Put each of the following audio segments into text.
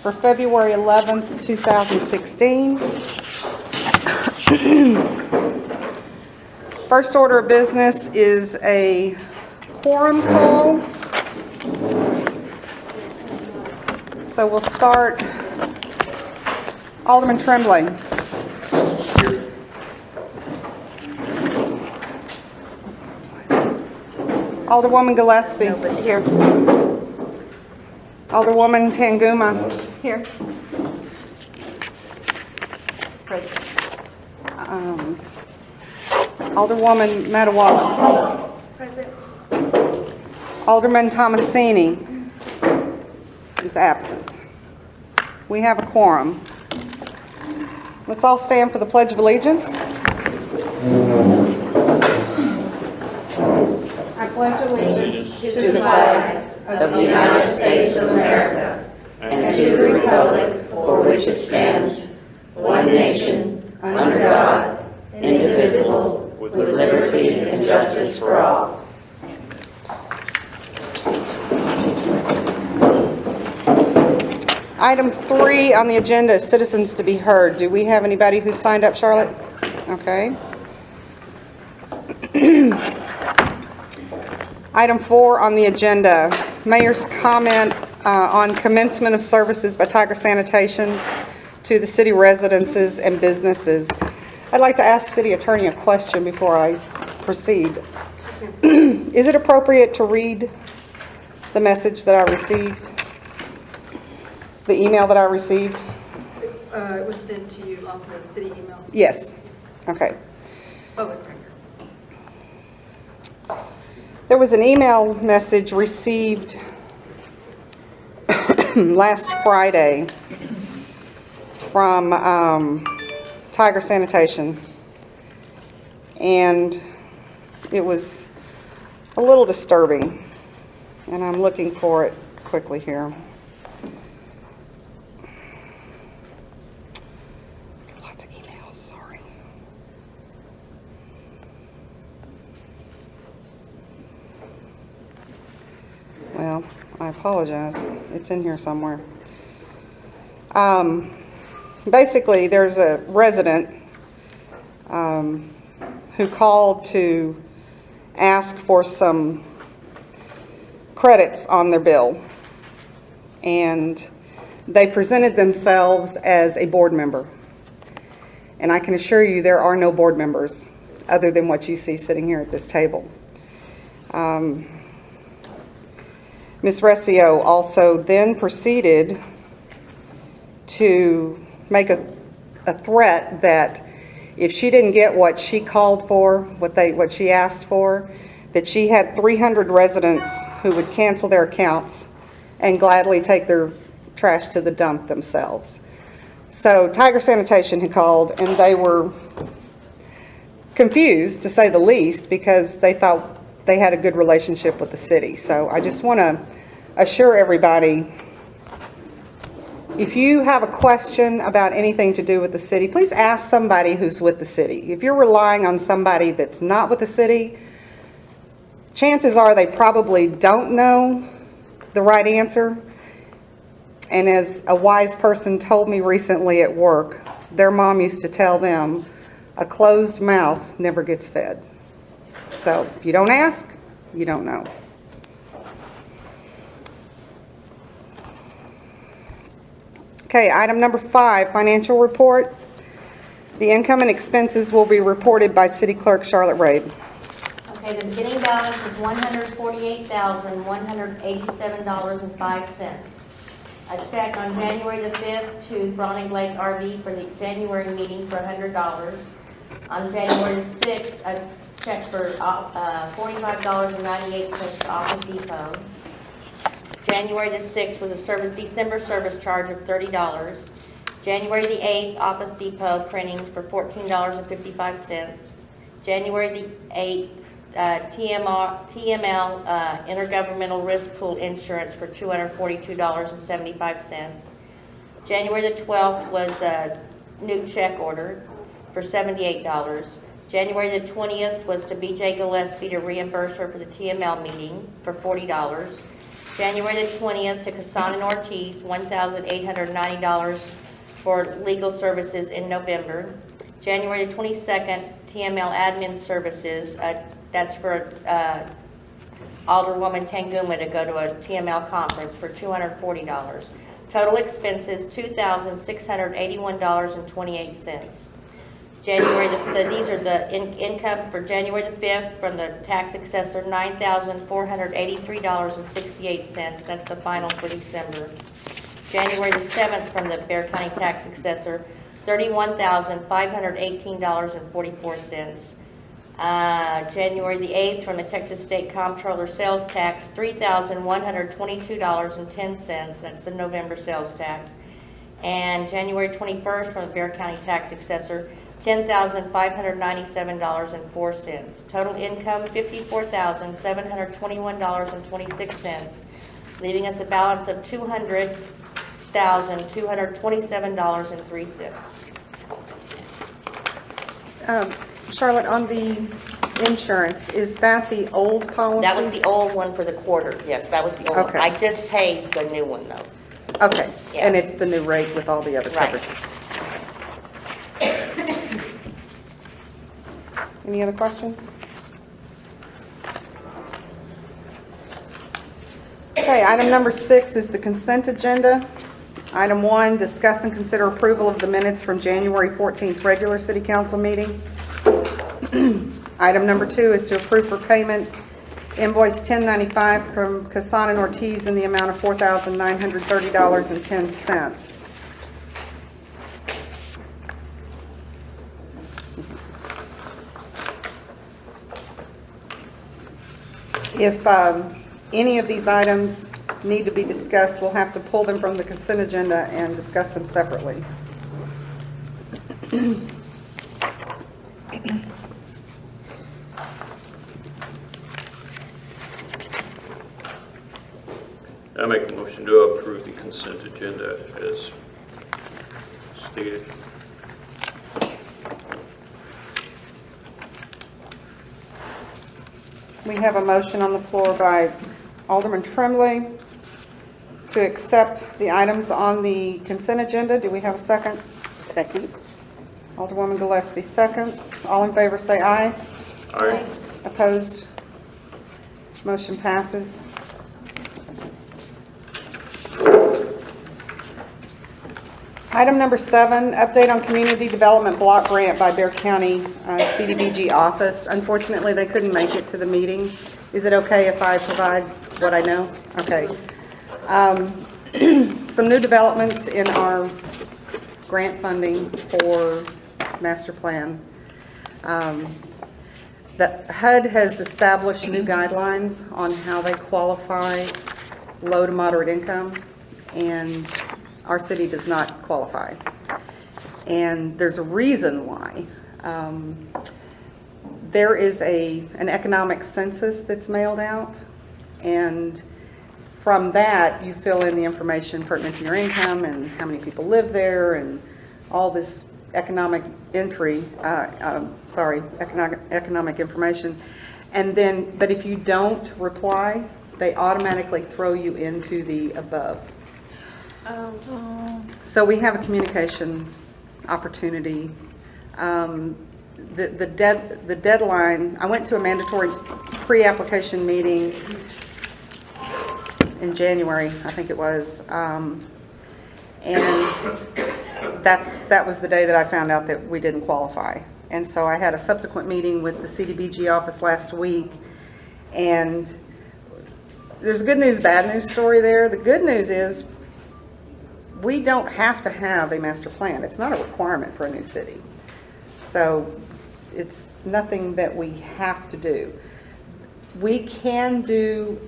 for February 11th, 2016. First order of business is a quorum call. So we'll start. Alderman Tremblay. Alderwoman Gillespie. Here. Alderwoman Tanguma. Here. Present. Alderwoman Matawaga. Present. Alderman Tomasini is absent. We have a quorum. Let's all stand for the Pledge of Allegiance. I pledge allegiance to the flag of the United States of America and to the republic for which it stands, one nation, under God, indivisible, with liberty and justice for all. Item 3 on the agenda is citizens to be heard. Do we have anybody who signed up, Charlotte? Okay. Item 4 on the agenda, Mayor's comment on commencement of services by Tiger Sanitation to the city residences and businesses. I'd like to ask City Attorney a question before I proceed. Is it appropriate to read the message that I received? The email that I received? It was sent to you off the city email. Yes. Okay. Public record. There was an email message received last Friday from Tiger Sanitation, and it was a little disturbing, and I'm looking for it quickly here. Lots of emails, sorry. Well, I apologize. It's in here somewhere. Basically, there's a resident who called to ask for some credits on their bill, and they presented themselves as a board member. And I can assure you there are no board members other than what you see sitting here at this table. Ms. Recio also then proceeded to make a threat that if she didn't get what she called for, what she asked for, that she had 300 residents who would cancel their accounts and gladly take their trash to the dump themselves. So Tiger Sanitation had called, and they were confused, to say the least, because they thought they had a good relationship with the city. So I just want to assure everybody, if you have a question about anything to do with the city, please ask somebody who's with the city. If you're relying on somebody that's not with the city, chances are they probably don't know the right answer. And as a wise person told me recently at work, their mom used to tell them, a closed mouth never gets fed. So if you don't ask, you don't know. Okay, item number 5, financial report. The income and expenses will be reported by City Clerk Charlotte Rabe. Okay, the beginning balance is $148,187.05. A check on January the 5th to Browning Lake RV for the January meeting for $100. On January the 6th, a check for $45.98 to Office Depot. January the 6th was a December service charge of $30. January the 8th, Office Depot printing for $14.55. January the 8th, TML Intergovernmental Risk Pool Insurance for $242.75. January the 12th was a new check order for $78. January the 20th was to BJ Gillespie to reimburse her for the TML meeting for $40. January the 20th to Casan and Ortiz, $1,890 for legal services in November. January the 22nd, TML admin services, that's for Alderwoman Tanguma to go to a TML conference for $240. Total expenses, $2,681.28. January these are the income for January the 5th from the tax assessor, $9,483.68. That's the final for December. January the 7th from the Bexar County tax assessor, $31,518.44. January the 8th from the Texas State Comptroller sales tax, $3,122.10. That's the November sales tax. And January 21st from the Bexar County tax assessor, $10,597.04. Total income, $54,721.26, leaving us a balance of $200,227.03. Charlotte, on the insurance, is that the old policy? That was the old one for the quarter, yes, that was the old one. Okay. I just paid the new one, though. Okay, Yeah. and it's the new rate with all the other Right. coverages. Any other questions? Okay, item number 6 is the consent agenda. Item 1, discuss and consider approval of the minutes from January 14th regular city council meeting. Item number 2 is to approve for payment invoice 1095 from Casan and Ortiz in the amount of $4,930.10. If any of these items need to be discussed, we'll have to pull them from the consent agenda and discuss them separately. I make a motion to approve the consent agenda as stated. We have a motion on the floor by Alderman Tremblay to accept the items on the consent agenda. Do we have a second? Second. Alderwoman Gillespie seconds. All in favor say aye. Aye. Opposed? Motion passes. Item number 7, update on community development block grant by Bexar County CDBG office. Unfortunately, they couldn't make it to the meeting. Is it okay if I provide what I know? Okay. Some new developments in our grant funding for master plan. The HUD has established new guidelines on how they qualify low to moderate income, and our city does not qualify. And there's a reason why. There is an economic census that's mailed out, and from that you fill in the information pertinent to your income and how many people live there and all this economic economic information. And then, but if you don't reply, they automatically throw you into the above. So we have a communication opportunity. The deadline, I went to a mandatory pre-application meeting in January, I think it was, and that was the day that I found out that we didn't qualify. And so I had a subsequent meeting with the CDBG office last week, and there's a good news, bad news story there. The good news is we don't have to have a master plan. It's not a requirement for a new city. So it's nothing that we have to do. We can do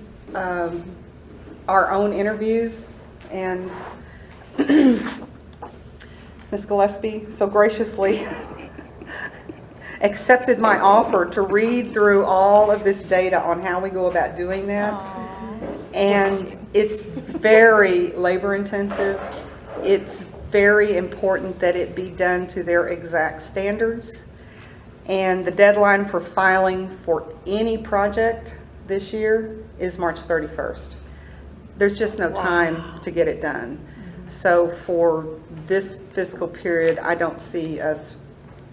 our own interviews, and Ms. Gillespie so graciously accepted my offer to read through all of this data on how we go about doing that. And it's very labor intensive. It's very important that it be done to their exact standards. And the deadline for filing for any project this year is March 31st. there's just no time to get it done. So for this fiscal period, I don't see us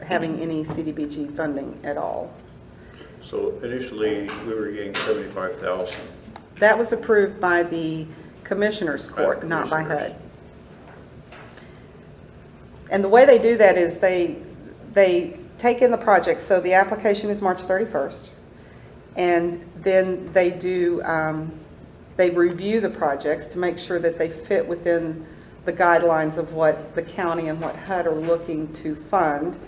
having any CDBG funding at all. So initially, we were getting 75,000. That was approved by the Commissioners Court, not by Commissioners. HUD. And the way they do that is they take in the project, so the application is March 31st, and then they do, they review the projects to make sure that they fit within the guidelines of what the county and what HUD are looking to fund.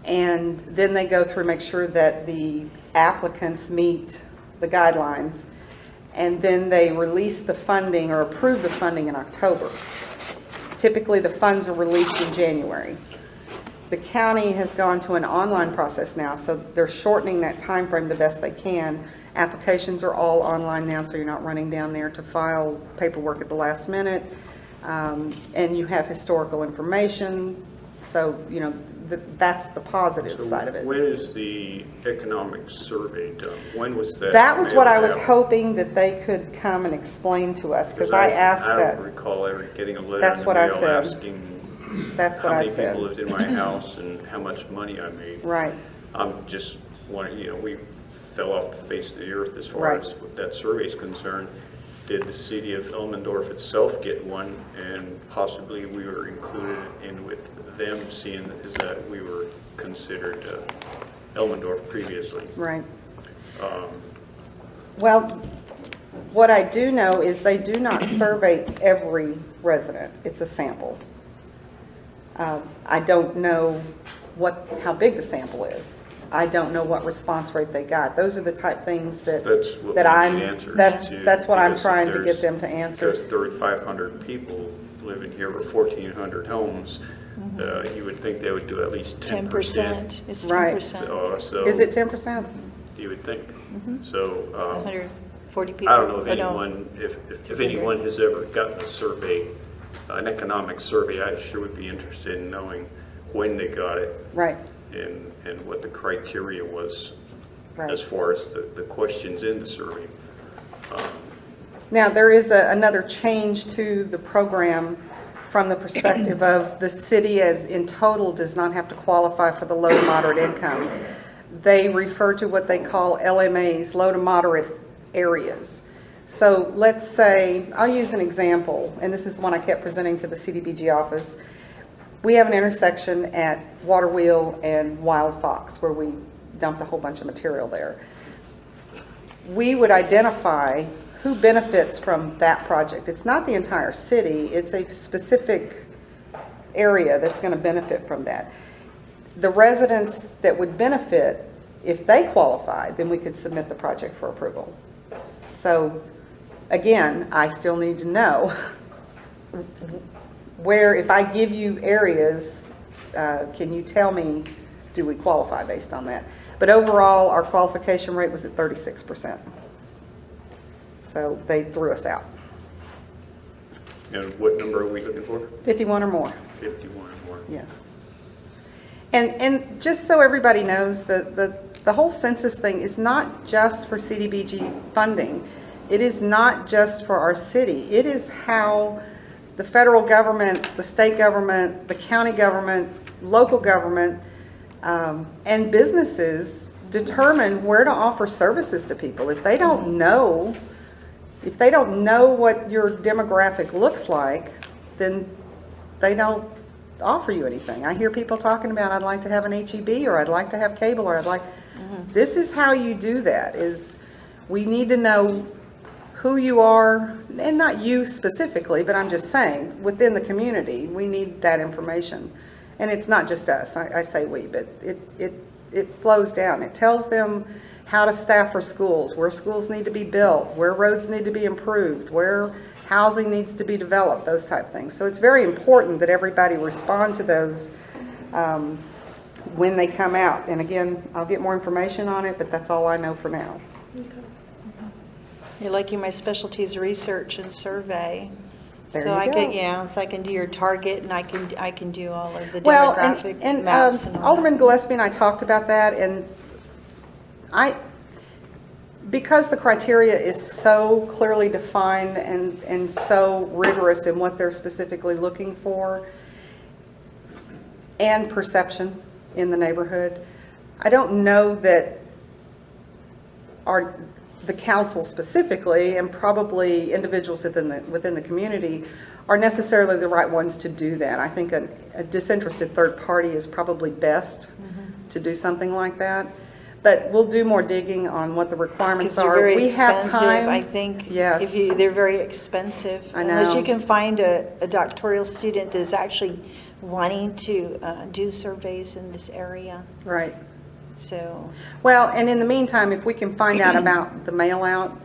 And then they go through, make sure that the applicants meet the guidelines, and then they release the funding or approve the funding in October. Typically, the funds are released in January. The county has gone to an online process now, so they're shortening that time frame the best they can. Applications are all online now, so you're not running down there to file paperwork at the last minute. And you have historical information, so, you know, that's the positive side of it. When is the economic survey done? When was that? That was what I was mailed out? hoping that they could come and explain to us, because I asked I that. don't recall ever getting a letter That's in the what I mail said. asking That's what how I many said. people lived in my house and how much money I made. Right, I'm just wondering, you know, we fell off the face of the earth as far Right. as what that survey is concerned. Did the city of Elmendorf itself get one, and possibly we were included in with them, seeing is that we were considered Elmendorf previously? right. Well, what I do know is they do not survey every resident. It's a sample. I don't know how big the sample is. I don't know what response rate they got. Those are the type things that That's what that we I'm, need answers that's to, what I'm because if trying to there's- get them to answer. There's 3,500 people living here, or 1,400 homes. You would think they would do at least 10%. 10%, it's Right. 10%. So Is it 10%? you would think. So 140 people. I don't know if Oh, no. anyone, if anyone has ever gotten a survey, an economic survey. I sure would be interested in knowing when they got it Right, and what the criteria was right. as far as the questions in the survey. Now, there is another change to the program from the perspective of the city as in total does not have to qualify for the low to moderate income. They refer to what they call LMAs, low to moderate areas. So let's say, I'll use an example, and this is the one I kept presenting to the CDBG office. We have an intersection at Water Wheel and Wild Fox where we dumped a whole bunch of material there. We would identify who benefits from that project. It's not the entire city, it's a specific area that's going to benefit from that. The residents that would benefit, if they qualified, then we could submit the project for approval. So again, I still need to know where, if I give you areas, can you tell me, do we qualify based on that? But overall, our qualification rate was at 36%. So they threw us out. And what number are we looking for? 51 or more, 51 or more. yes. And just so everybody knows, the whole census thing is not just for CDBG funding. It is not just for our city. It is how the federal government, the state government, the county government, local government, and businesses determine where to offer services to people. If they don't know what your demographic looks like, then they don't offer you anything. I hear people talking about, I'd like to have an HEB, or I'd like to have cable, or I'd like, this is how you do that, is we need to know who you are, and not you specifically, but I'm just saying, within the community, we need that information. And it's not just us, I say we, but it flows down. It tells them how to staff for schools, where schools need to be built, where roads need to be improved, where housing needs to be developed, those type of things. So it's very important that everybody respond to those when they come out. And again, I'll get more information on it, but that's all I know for now. You're liking my specialties research and survey. There So you I go. can, yeah, so I can do your target and I can do all of the Well, demographic and maps and all Alderman that. Gillespie and I talked about that, and because the criteria is so clearly defined and so rigorous in what they're specifically looking for, and perception in the neighborhood, I don't know that the council specifically, and probably individuals within the community, are necessarily the right ones to do that. I think a disinterested third party is probably best to do something like that. But we'll do more digging on what the requirements Because they're are. very We have expensive, time. I think. Yes. They're very expensive. I Unless know. you can find a doctoral student that is actually wanting to do surveys in this area, Right. so. Well, and in the meantime, if we can find out about the mail out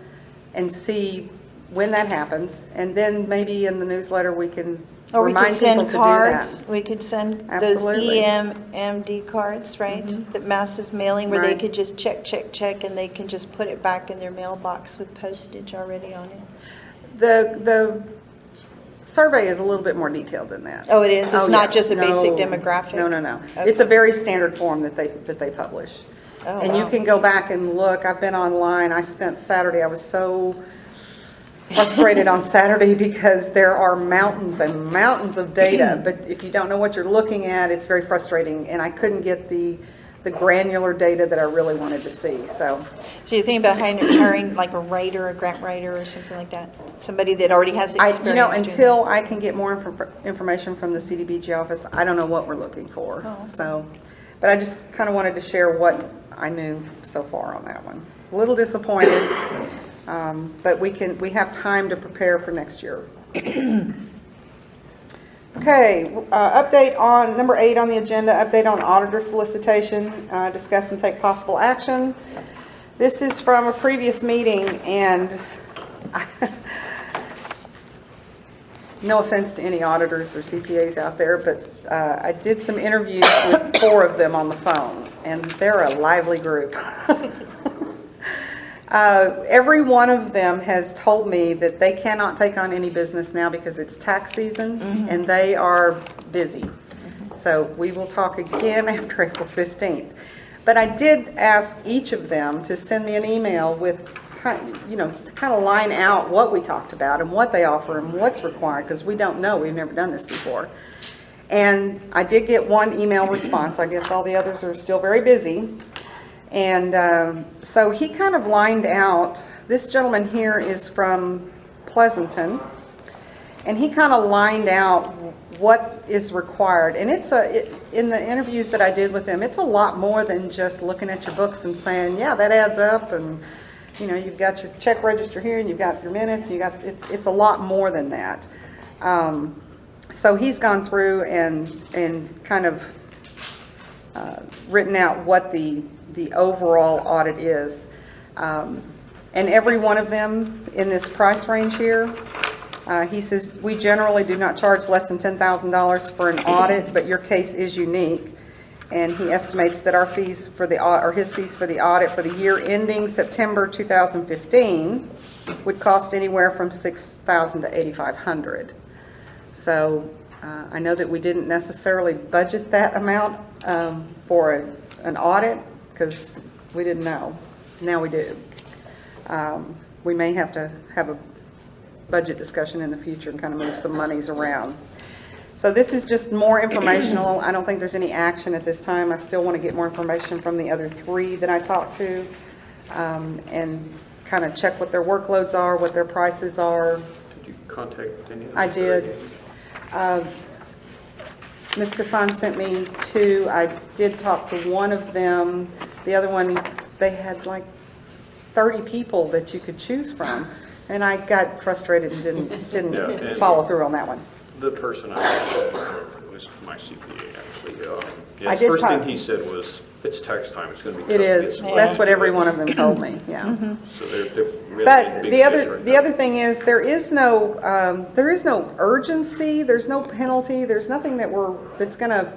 and see when that happens, and then maybe in the newsletter we can Or we could remind people send to do cards, that. we could send those Absolutely. EMD cards, right? The massive mailing where they Right. could just check, and they can just put it back in their mailbox with postage already on it. The survey is a little bit more detailed than that. Oh, it is? It's Oh, not yeah. just a basic No. demographic? No. Okay. It's a very standard form that they publish. Oh, And you wow. can go back and look. I've been online. I spent Saturday, I was so frustrated on Saturday because there are mountains and mountains of data. But if you don't know what you're looking at, it's very frustrating. And I couldn't get the granular data that I really wanted to see, so. So you're thinking about hiring like a writer, a grant writer or something like that? Somebody that already has experience doing that? Until I can get more information from the CDBG office, I don't know what we're looking for. Oh, okay. So, but I just kind of wanted to share what I knew so far on that one. A little disappointed, but we have time to prepare for next year. Okay, update on number 8 on the agenda, update on auditor solicitation, discuss and take possible action. This is from a previous meeting, and no offense to any auditors or CPAs out there, but I did some interviews with 4 of them on the phone, and they're a lively group. Every one of them has told me that they cannot take on any business now because it's tax season and they are busy. So we will talk again after April 15th. But I did ask each of them to send me an email with, to kind of line out what we talked about and what they offer and what's required, because we don't know. We've never done this before. And I did get one email response. I guess all the others are still very busy. And so he kind of lined out, this gentleman here is from Pleasanton, and he kind of lined out what is required. And in the interviews that I did with him, it's a lot more than just looking at your books and saying, yeah, that adds up, and you've got your check register here, and you've got your minutes, and it's a lot more than that. So he's gone through and kind of written out what the overall audit is. And every one of them in this price range here, he says, we generally do not charge less than $10,000 for an audit, but your case is unique. And he estimates that our fees for his fees for the audit for the year ending September 2015 would cost anywhere from $6,000 to $8,500. So I know that we didn't necessarily budget that amount for an audit, because we didn't know. Now we do. We may have to have a budget discussion in the future and kind of move some monies around. So this is just more informational. I don't think there's any action at this time. I still want to get more information from the other 3 that I talked to, and kind of check what their workloads are, what their prices are. Did you contact any of them? I did. Ms. Kassan sent me 2. I did talk to one of them. The other one, they had like 30 people that you could choose from. And I got frustrated and didn't Yeah, and- follow through on that one. The person I talked with was my CPA, actually. I His did first talk- thing he said was, it's tax time, it's going to be tough It to get is. some That's what money every to one it." of them told me, yeah. So they're really But in big the fish other, right the now. other thing is, there is no urgency, there's no penalty, there's nothing that's going to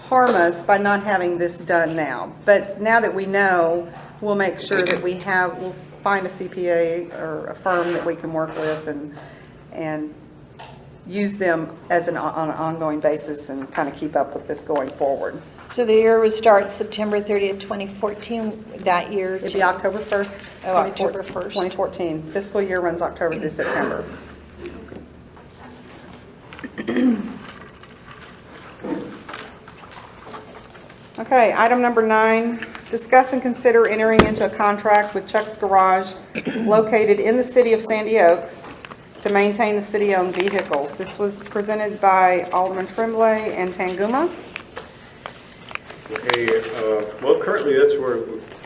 harm us by not having this done now. But now that we know, we'll make sure that we'll find a CPA or a firm that we can work with and use them on an ongoing basis and kind of keep up with this going forward. So the year would start September 30th, 2014, that year It'd to... be October 1st. Oh, October 1st. 2014. Fiscal year runs October through September. Okay, item number 9, discuss and consider entering into a contract with Chuck's Garage located in the city of Sandy Oaks to maintain the city-owned vehicles. This was presented by Alderman Tremblay and Tanguma. Okay, well, currently that's where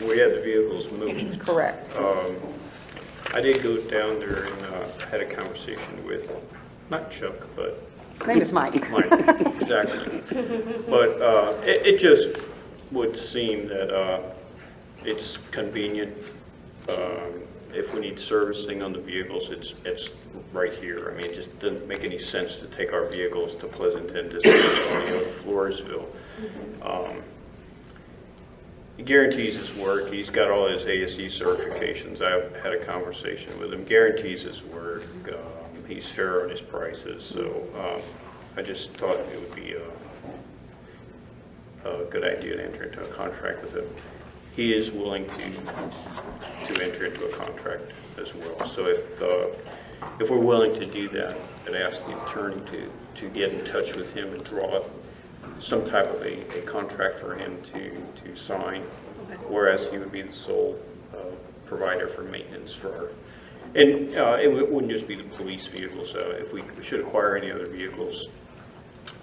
we had the vehicles moved. Correct. I did go down there and had a conversation with, not Chuck, but His name is Mike. Mike, exactly. But it just would seem that it's convenient. If we need servicing on the vehicles, it's right here. I mean, it just doesn't make any sense to take our vehicles to Pleasanton, to San Antonio, to Floresville. He guarantees his work. He's got all his ASE certifications. I've had a conversation with him. Guarantees his work. He's fair on his prices. So I just thought it would be a good idea to enter into a contract with him. He is willing to enter into a contract as well. So if we're willing to do that, I'd ask the attorney to get in touch with him and draw up some type of a contract for him to sign, whereas he would be the sole provider for maintenance for our, and it wouldn't just be the police vehicles. If we should acquire any other vehicles,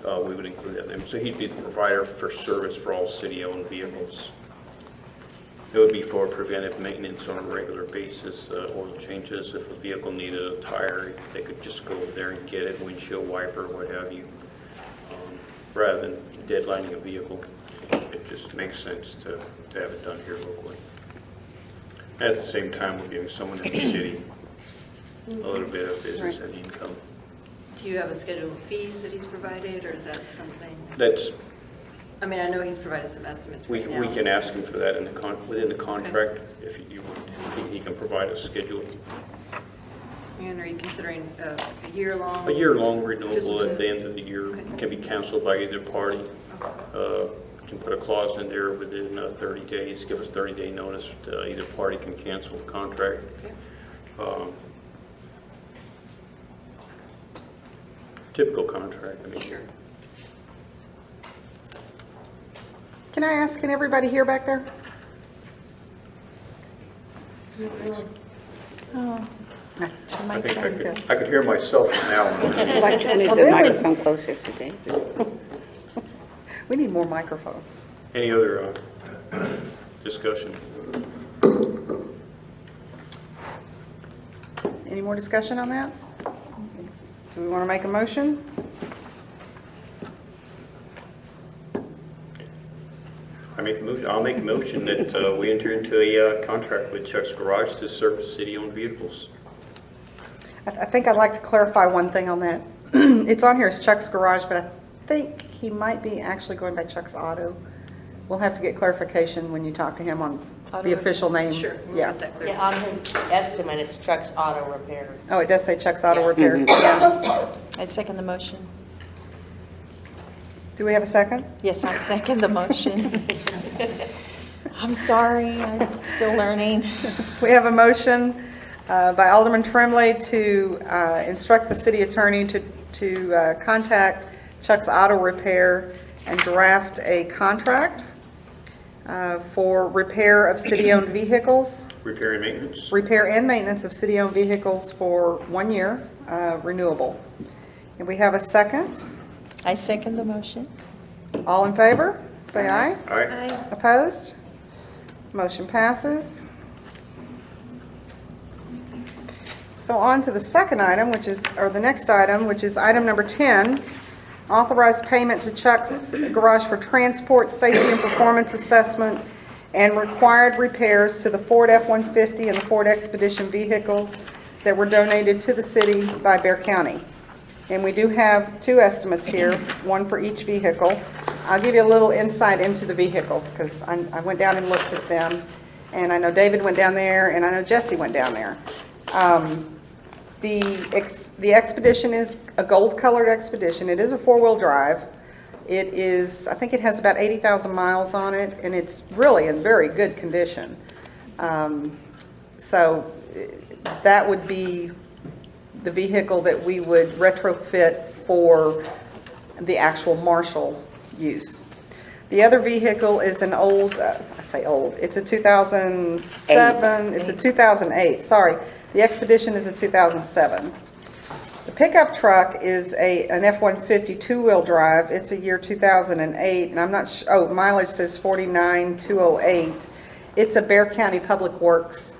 we would include them. So he'd be the provider for service for all city-owned vehicles. It would be for preventive maintenance on a regular basis, oil changes. If a vehicle needed a tire, they could just go over there and get it, windshield wiper, what have you. Rather than deadlining a vehicle, it just makes sense to have it done here locally. At the same time, we're giving someone in the city a little bit of business and income. Do you have a schedule of fees that he's provided, or is that something? That's, I mean, I know he's provided some estimates we right now. can ask him for that in the within the contract, if you want. He can provide a schedule. And are you considering a year-long? A year-long Just renewable to- at the end of the year. Okay. Can be canceled by either party. Okay. Can put a clause in there within 30 days, give us 30-day notice. Either party can cancel the contract. Okay. Typical contract, I mean. Sure. Can I ask, can everybody hear back there? Oh, Just I Mike's think trying to... I could hear myself now. I'd like to move Well, the then we- microphone closer to David. We need more microphones. Any other discussion? Any more discussion on that? Do we want to make a motion? I'll make a motion that we enter into a contract with Chuck's Garage to service city-owned vehicles. I think I'd like to clarify one thing on that. It's on here as Chuck's Garage, but I think he might be actually going by Chuck's Auto. We'll have to get clarification when you talk to him on the official name. Sure, we'll Yeah. get that clear. Yeah, on his estimate, it's Chuck's Auto Repair. Oh, it does say Chuck's Auto Yeah. Repair. Yeah. I second the motion. Do we have a second? Yes, I second the motion. I'm sorry, I'm still learning. We have a motion by Alderman Tremblay to instruct the city attorney to contact Chuck's Auto Repair and draft a contract for repair of city-owned vehicles, Repair and maintenance? repair and maintenance of city-owned vehicles for 1 year, renewable. And we have a second. I second the motion. All in favor? Say aye. All right. Opposed? Motion passes. So on to the second item, or the next item, which is item number 10, authorize payment to Chuck's Garage for transport, safety, and performance assessment and required repairs to the Ford F-150 and the Ford Expedition vehicles that were donated to the city by Bear County. And we do have 2 estimates here, one for each vehicle. I'll give you a little insight into the vehicles because I went down and looked at them. And I know David went down there and I know Jesse went down there. The Expedition is a gold-colored Expedition. It is a 4-wheel drive. It is, I think it has about 80,000 miles on it, and it's really in very good condition. So that would be the vehicle that we would retrofit for the actual Marshall use. The other vehicle is an old, I say old, it's a 2007, it's a 2008, sorry. The Expedition is a 2007. The pickup truck is an F-150 two-wheel drive. It's a year 2008, and I'm not sure, mileage says 49,208. It's a Bexar County Public Works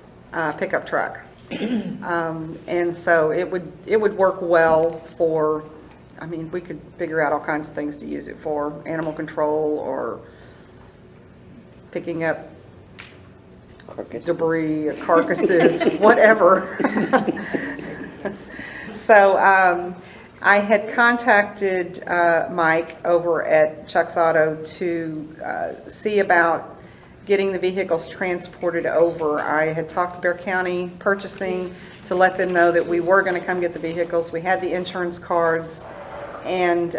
pickup truck. And so it would work well for, I mean, we could figure out all kinds of things to use it for, animal control or picking up debris, or carcasses, whatever. So I had contacted Mike over at Chuck's Auto to see about getting the vehicles transported over. I had talked to Bexar County Purchasing to let them know that we were going to come get the vehicles. We had the insurance cards, and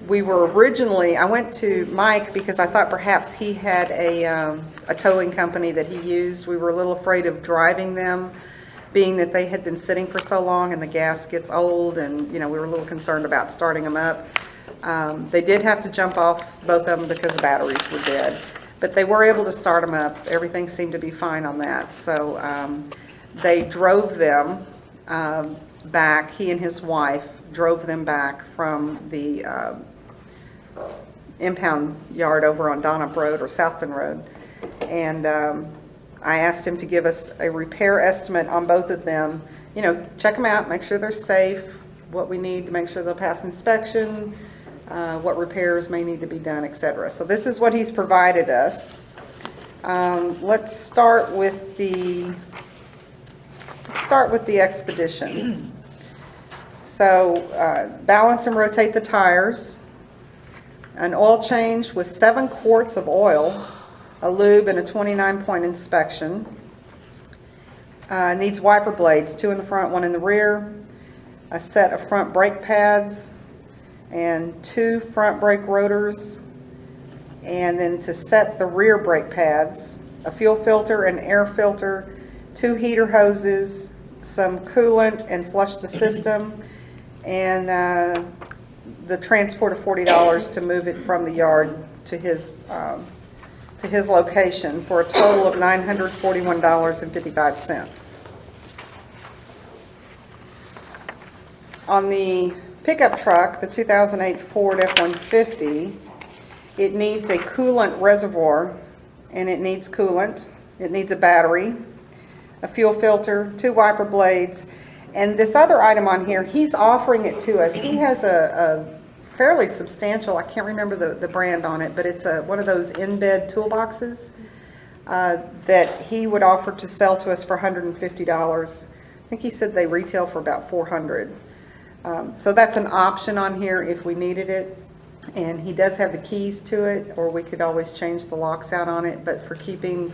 we were originally, I went to Mike because I thought perhaps he had a towing company that he used. We were a little afraid of driving them, being that they had been sitting for so long and the gas gets old, and we were a little concerned about starting them up. They did have to jump off, both of them, because the batteries were dead, but they were able to start them up. Everything seemed to be fine on that. So they drove them back. He and his wife drove them back from the impound yard over on Donop Road or Southton Road, and I asked him to give us a repair estimate on both of them. Check them out, make sure they're safe, what we need to make sure they'll pass inspection, what repairs may need to be done, etc. So this is what he's provided us. Let's start with the Expedition. So balance and rotate the tires, an oil change with 7 quarts of oil, a lube, and a 29-point inspection. Needs wiper blades, 2 in the front, 1 in the rear, a set of front brake pads, and 2 front brake rotors, and then to set the rear brake pads, a fuel filter, an air filter, 2 heater hoses, some coolant, and flush the system, and the transport of $40 to move it from the yard to his location, for a total of $941.55. On the pickup truck, the 2008 Ford F-150, it needs a coolant reservoir, and it needs coolant. It needs a battery, a fuel filter, 2 wiper blades, and this other item on here, he's offering it to us. He has a fairly substantial, I can't remember the brand on it, but it's one of those in-bed toolboxes that he would offer to sell to us for $150. I think he said they retail for about $400. So that's an option on here if we needed it. And he does have the keys to it, or we could always change the locks out on it, but for keeping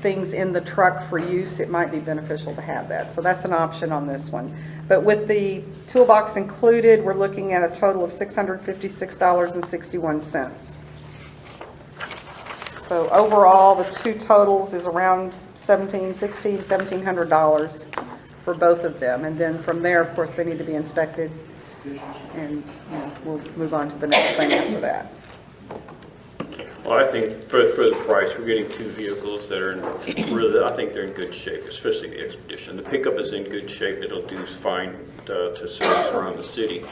things in the truck for use, it might be beneficial to have that. So that's an option on this one. But with the toolbox included, we're looking at a total of $656.61. So overall, the 2 totals is around $1,700 for both of them. And then from there, of course, they need to be inspected, and we'll move on to the next thing after that. Well, I think for the price, we're getting 2 vehicles that are really, I think they're in good shape, especially the Expedition. The pickup is in good shape. It'll do fine to service around the city.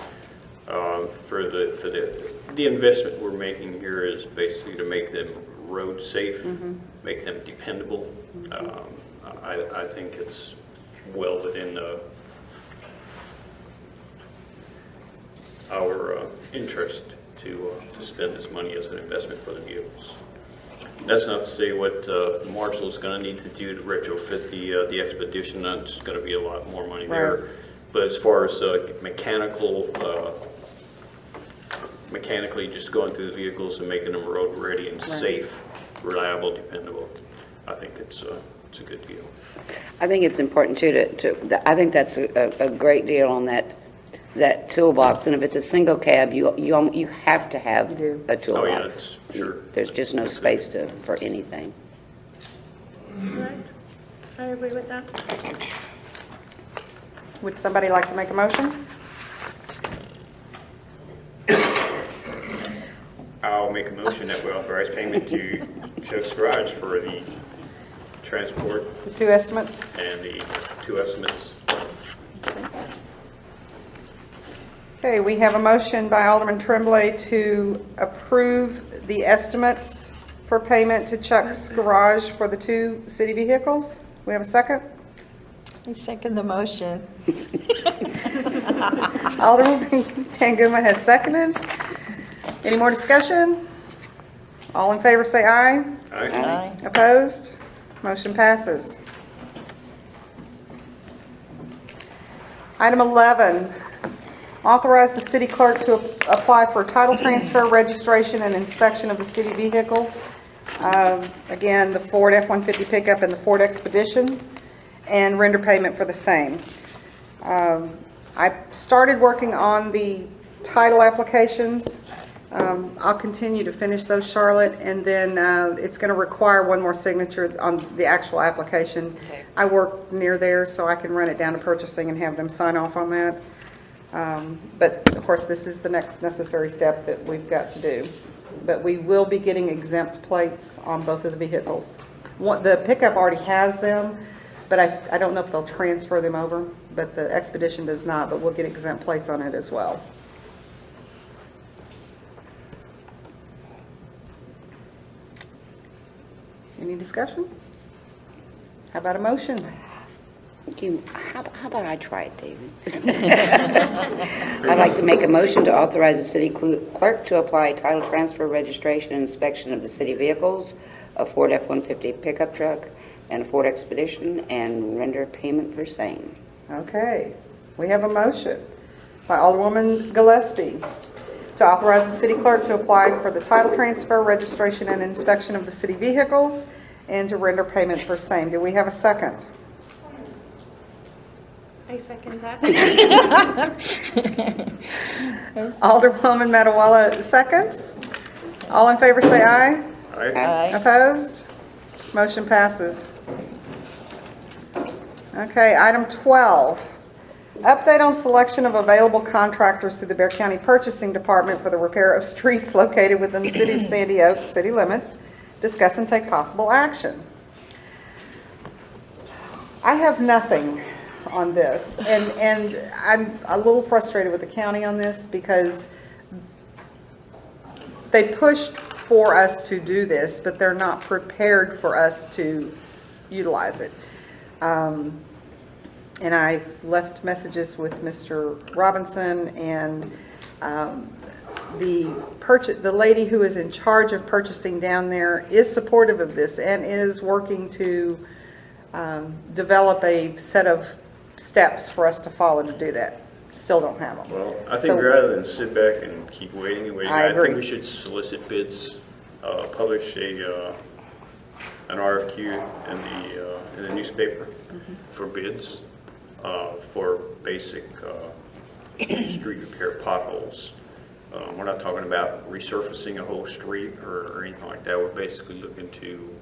For the investment we're making here is basically to make them road safe, make them dependable. I think it's well within our interest to spend this money as an investment for the vehicles. That's not to say what Marshall's going to need to do to retrofit the Expedition. That's going to be a lot more money there. Right. But as far as mechanically just going through the vehicles and making them road ready and safe, reliable, dependable, I think it's a good deal. I think it's important too I think that's a great deal on that that toolbox, and if it's a single cab, you have to have You do. a toolbox. Oh, yeah, that's, sure. There's just no space for anything. I agree with that. Would somebody like to make a motion? I'll make a motion that we authorize payment to Chuck's Garage for the transport The two estimates? and the two estimates. Okay, we have a motion by Alderman Tremblay to approve the estimates for payment to Chuck's Garage for the two city vehicles. We have a second? I second the motion. Alderman Tanguma has seconded. Any more discussion? All in favor say aye. All right? Aye. Opposed? Motion passes. Item 11, authorize the city clerk to apply for title transfer, registration, and inspection of the city vehicles. Again, the Ford F-150 pickup and the Ford Expedition, and render payment for the same. I started working on the title applications. I'll continue to finish those, Charlotte, and then it's going to require one more signature on the actual application. I work near there, so I can run it down to purchasing and have them sign off on that. But of course, this is the next necessary step that we've got to do. But we will be getting exempt plates on both of the vehicles. The pickup already has them, but I don't know if they'll transfer them over, but the Expedition does not, but we'll get exempt plates on it as well. Any discussion? How about a motion? How about I try it, David? I'd like to make a motion to authorize the city clerk to apply title transfer, registration, and inspection of the city vehicles, a Ford F-150 pickup truck, and a Ford Expedition, and render payment for same. Okay, we have a motion by Alderwoman Gillespie to authorize the city clerk to apply for the title transfer, registration, and inspection of the city vehicles, and to render payment for same. Do we have a second? I second that. Alderwoman Madiwala seconds. All in favor say aye. All right? Aye. Opposed? Motion passes. Okay, item 12. Update on selection of available contractors through the Bexar County Purchasing Department for the repair of streets located within the city of Sandy Oaks city limits. Discuss and take possible action. I have nothing on this, and I'm a little frustrated with the county on this because they pushed for us to do this, but they're not prepared for us to utilize it. And I've left messages with Mr. Robinson, and the lady who is in charge of purchasing down there is supportive of this and is working to develop a set of steps for us to follow to do that. Still don't have them. Well, I think rather than sit back and keep waiting and waiting, I I agree. think we should solicit bids, publish an RFQ in the newspaper for bids for basic street repair potholes. We're not talking about resurfacing a whole street or anything like that. We're basically looking to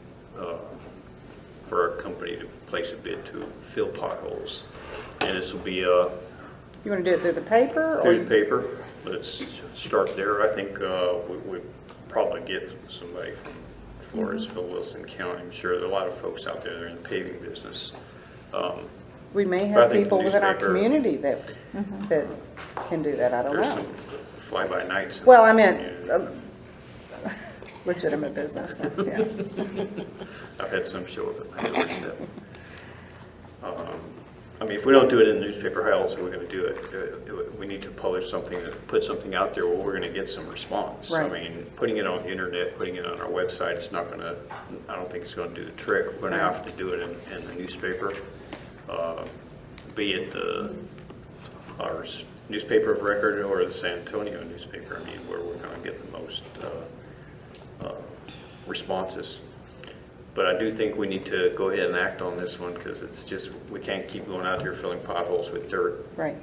for our company to place a bid to fill potholes, and this will be You want to do it through the paper? or through the paper. Let's start there. I think we probably get somebody from Floresville, Wilson County. I'm sure there are a lot of folks out there that are in the paving business. We may But I have think people the within our newspaper- community that can do that. I don't There's know. some fly-by-nights. Well, I meant legitimate business, yes. I've had some show up at my doorstep. I mean, if we don't do it in the newspaper, how else are we going to do it? We need to publish something, put something out there where we're going to get some response. Right. I mean, putting it on the internet, putting it on our website, it's not going to, I don't think it's going to do the trick. We're going to have to do it in the newspaper, be it our newspaper of record or the San Antonio newspaper. I mean, where we're going to get the most responses. But I do think we need to go ahead and act on this one, because it's just, we can't keep going out here filling potholes with dirt. Right.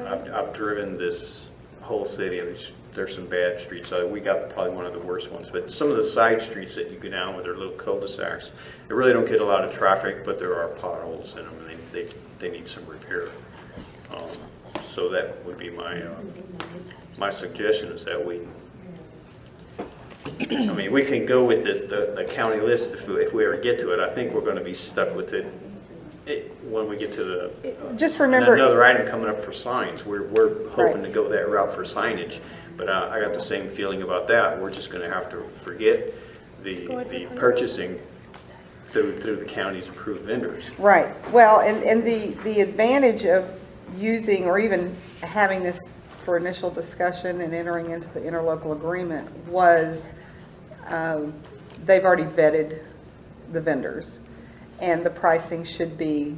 I've driven this whole city, and there's some bad streets. We got probably one of the worst ones, but some of the side streets that you go down with their little cul-de-sacs, they really don't get a lot of traffic, but there are potholes in them, and they need some repair. So that would be my suggestion, is that I mean, we can go with this, the county list if we ever get to it. I think we're going to be stuck with it when we get to the, Just remember. another item coming up for signs. We're hoping to go that route for signage, but I got the same feeling about that. We're just going to have to forget the purchasing through the county's approved vendors. Right. Well, and the advantage of using or even having this for initial discussion and entering into the interlocal agreement was they've already vetted the vendors, and the pricing should be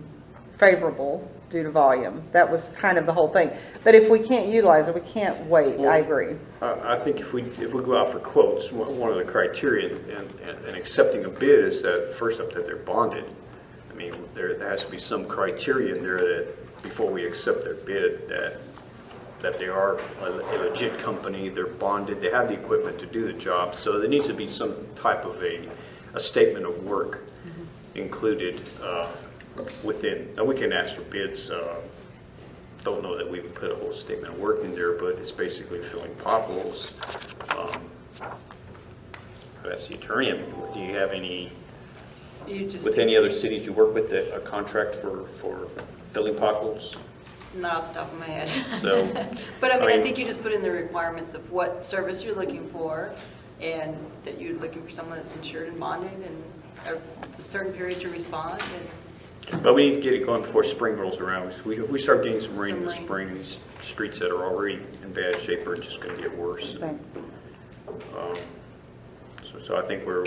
favorable due to volume. That was kind of the whole thing. But if we can't utilize it, we can't wait. I agree. I think if we go out for quotes, one of the criteria in accepting a bid is that, first up, that they're bonded. I mean, there has to be some criteria in there that before we accept their bid, that they are a legit company, they're bonded, they have the equipment to do the job. So there needs to be some type of a statement of work included within. Now, we can ask for bids. Don't know that we would put a whole statement of work in there, but it's basically filling potholes. That's the attorney. I mean, do you have any, with any other cities you work with, a contract for filling potholes? Not off the top of my head. So, But I I mean, I mean- think you just put in the requirements of what service you're looking for, and that you're looking for someone that's insured and bonded, and a certain period to respond, and But we need to get it going before spring rolls around. If we start getting some rain in the Some rain. spring, these streets that are already in bad shape are just going to get worse. Right. So I think we're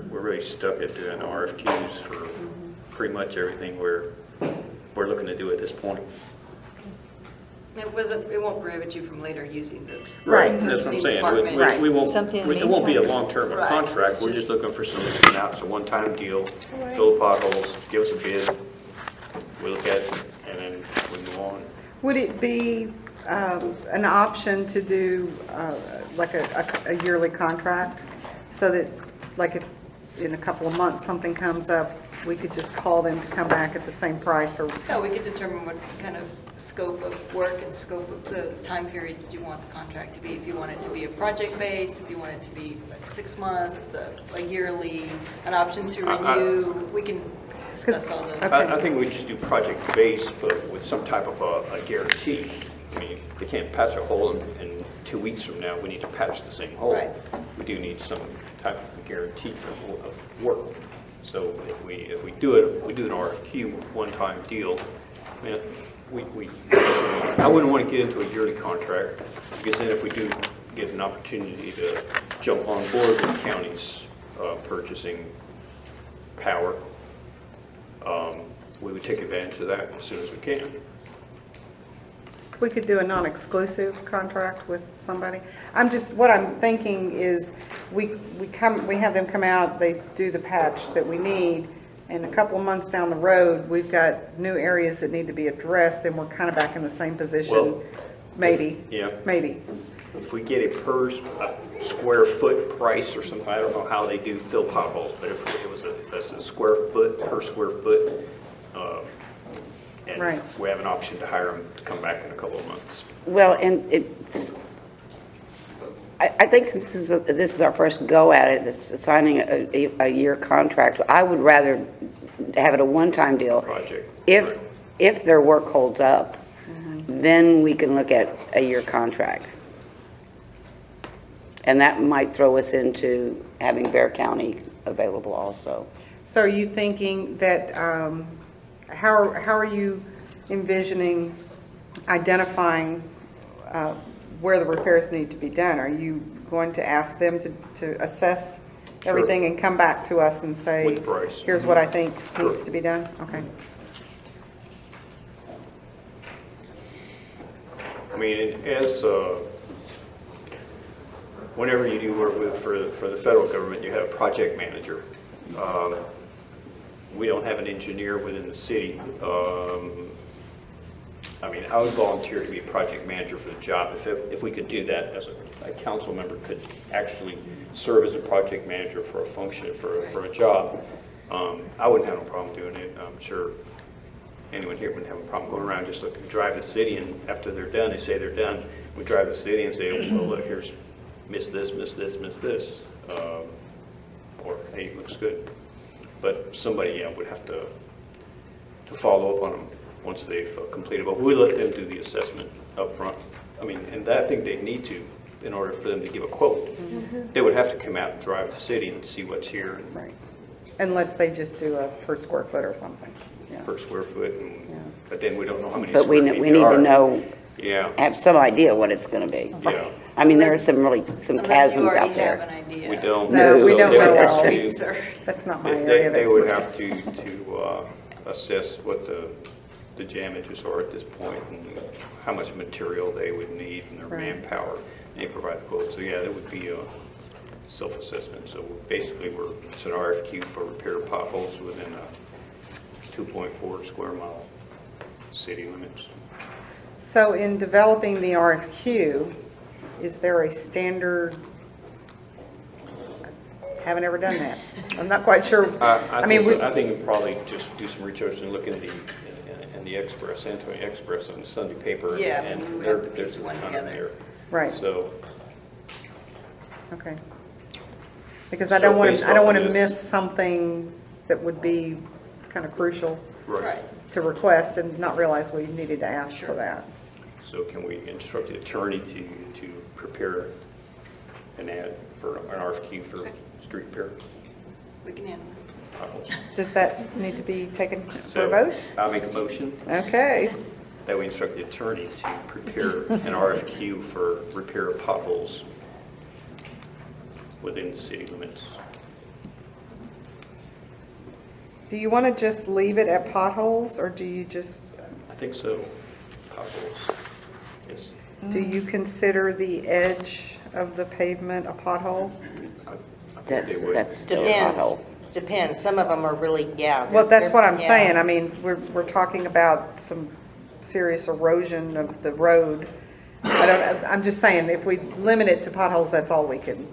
really stuck at doing RFQs for pretty much everything we're looking to do at this point. it won't prohibit you from later using the. Right. That's what I'm saying. Department. Right. We won't, Something in the it won't be a meantime. long-term Right. contract. It's We're just- just looking for something to come out. It's a one-time deal, fill the potholes, give us a bid, we look at it, and then we move on. Would it be an option to do like a yearly contract, so that like if in a couple of months something comes up, we could just call them to come back at the same price? Or Yeah, we could determine what kind of scope of work and scope of the time period that you want the contract to be. If you want it to be a project-based, if you want it to be a 6-month, a yearly, an option to renew, we can discuss all those. Okay. I think we just do project-based, but with some type of a guarantee. I mean, they can't patch a hole in 2 weeks from now. We need to patch the same hole. Right. We do need some type of guarantee of work. So if we do it, we do an RFQ, one-time deal. I mean, I wouldn't want to get into a yearly contract, because then if we do get an opportunity to jump on board with the county's purchasing power, we would take advantage of that as soon as we can. we could do a non-exclusive contract with somebody. What I'm thinking is we have them come out, they do the patch that we need, and a couple of months down the road, we've got new areas that need to be addressed, and we're kind of back in the same position. Well, Maybe. yeah. Maybe. If we get a square foot price or something, I don't know how they do fill potholes, but if that's a square foot per square foot, and Right. we have an option to hire them to come back in a couple of months. Well, and I think since this is our first go at it, it's signing a year contract, I would rather have it a one-time deal. Project. If their work holds up, then we can look at a year contract. And that might throw us into having Bear County available also. So are you thinking that, how are you envisioning identifying where the repairs need to be done? Are you going to ask them to assess everything and come back to us and say, With the price. here's what I think Sure. needs to be done? Okay. I mean, whenever you do work for the federal government, you have a project manager. We don't have an engineer within the city. I mean, I would volunteer to be a project manager for the job. If we could do that, as a council member could actually serve as a project manager for a function, for a job, I wouldn't have no problem doing it. I'm sure anyone here wouldn't have a problem going around just looking, drive the city, and after they're done, they say they're done. We drive the city and say, well, look, here's, miss this, miss this, miss this. Or, hey, it looks good. But somebody, yeah, would have to follow up on them once they've completed. But we let them do the assessment up front. I mean, and I think they need to, in order for them to give a quote. They would have to come out and drive the city and see what's here Right. Unless they just do a per square foot or something. Yeah. per square foot. Yeah. But then we don't know how many But we square feet need there to are. know, Yeah, have some idea what it's going to be. yeah. I mean, there are some Unless you chasms already out have there. an idea. We don't. No, we So don't they know would have all. to- Streets are, That's not my area of They would have expertise. to assess what the damages are at this point and how much material they would need and their Right. manpower. And they provide quotes. So yeah, that would be a self-assessment. So basically, it's an RFQ for repair potholes within a 2.4 square mile city limits. So in developing the RFQ, is there a standard? Haven't ever done that. I'm not quite sure. I mean, think we'll probably just do some research and look in the Express, San Antonio Express on the Sunday paper. Yeah, and we would there- have to piece there's a one ton in together. there. Right. So, Okay. Because I So don't want based to, I don't off want of to this- miss something that would be kind of crucial right. to request and not realize we needed to ask for Sure. that. So can we instruct the attorney to prepare an ad for an RFQ for Okay. street repair? we can handle it. potholes? Does that need to be taken for a So vote? I'll make a motion Okay. that we instruct the attorney to prepare an RFQ for repair of potholes within the city limits. Do you want to just leave it at potholes, or do you just, I think so. Potholes. Yes. do you consider the edge of the pavement a pothole? I think they would. That's still a Depends, pothole. depends. Some of them are really, yeah. Well, that's what I'm yeah. saying. I mean, we're talking about some serious erosion of the road. I'm just saying, if we limit it to potholes, that's all we can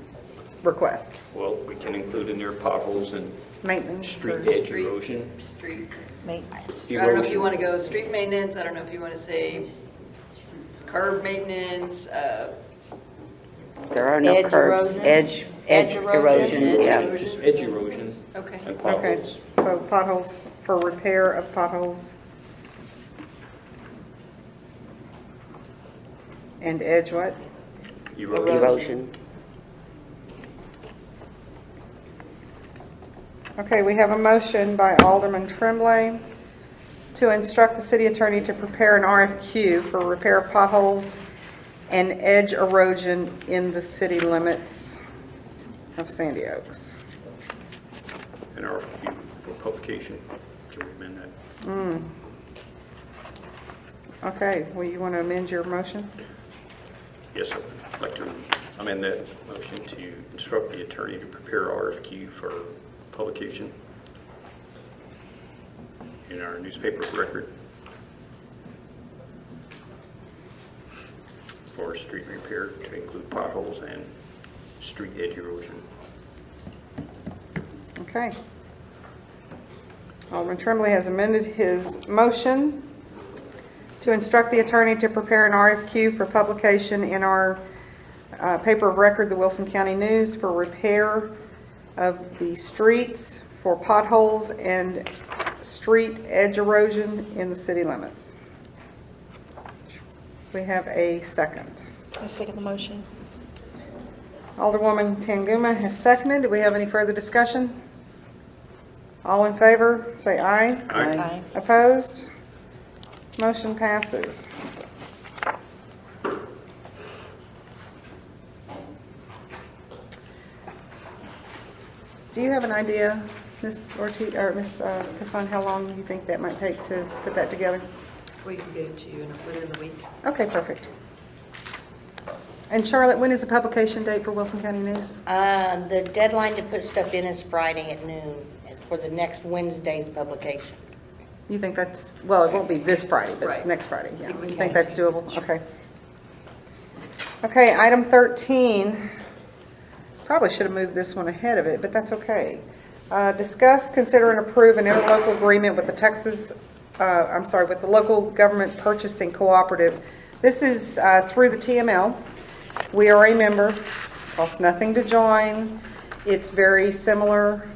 request. Well, we can include in there potholes and Maintenance. street or- edge Street- erosion. Street, Make- I don't know if Erosion. you want to go street maintenance, I don't know if you want to say curb maintenance, There are no Edge curbs, erosion? edge Edge erosion? erosion, Edge yeah. erosion. Just edge erosion okay. and Okay, potholes. so potholes, for repair of potholes. And edge what? Erosion. Erosion. Okay, we have a motion by Alderman Tremblay to instruct the city attorney to prepare an RFQ for repair of potholes and edge erosion in the city limits of Sandy Oaks. An RFQ for publication. Can we amend that? Okay, well, you want to amend your motion? Yes, sir. I'd like to amend that motion to instruct the attorney to prepare RFQ for publication in our newspaper of record for street repair to include potholes and street edge erosion. Okay. Alderman Tremblay has amended his motion to instruct the attorney to prepare an RFQ for publication in our paper of record, the Wilson County News, for repair of the streets for potholes and street edge erosion in the city limits. We have a second. I second the motion. Alderwoman Tanguma has seconded. Do we have any further discussion? All in favor, say aye. Aye. Opposed? Motion passes. Do you have an idea, Ms. Ortiz, or Ms. Hassan, how long you think that might take to put that together? We can get it to you within the week. Okay, perfect. And Charlotte, when is the publication date for Wilson County News? The deadline to put stuff in is Friday at noon for the next Wednesday's publication. You think that's, well, it won't be this Friday, but Right. next Friday, yeah. think we You can. think that's doable? Okay. Okay, item 13. Probably should have moved this one ahead of it, but that's okay. Discuss, consider, and approve an interlocal agreement with the with the Local Government Purchasing Cooperative. This is through the TML. We are a member, costs nothing to join. It's very similar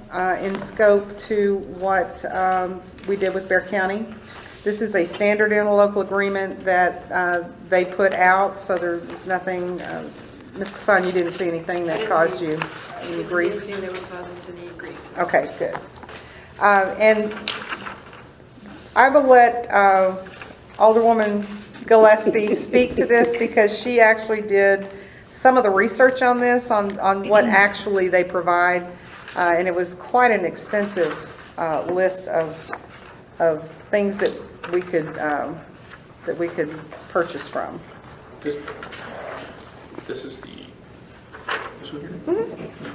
in scope to what we did with Bear County. This is a standard interlocal agreement that they put out, so there's nothing, Ms. Kassan, you didn't see anything I that didn't caused see- you I any didn't see grief? anything that would cause us any grief. Okay, good. And I will let Alderwoman Gillespie speak to this because she actually did some of the research on this, on what actually they provide. And it was quite an extensive list of things that we could purchase from. This is this one here?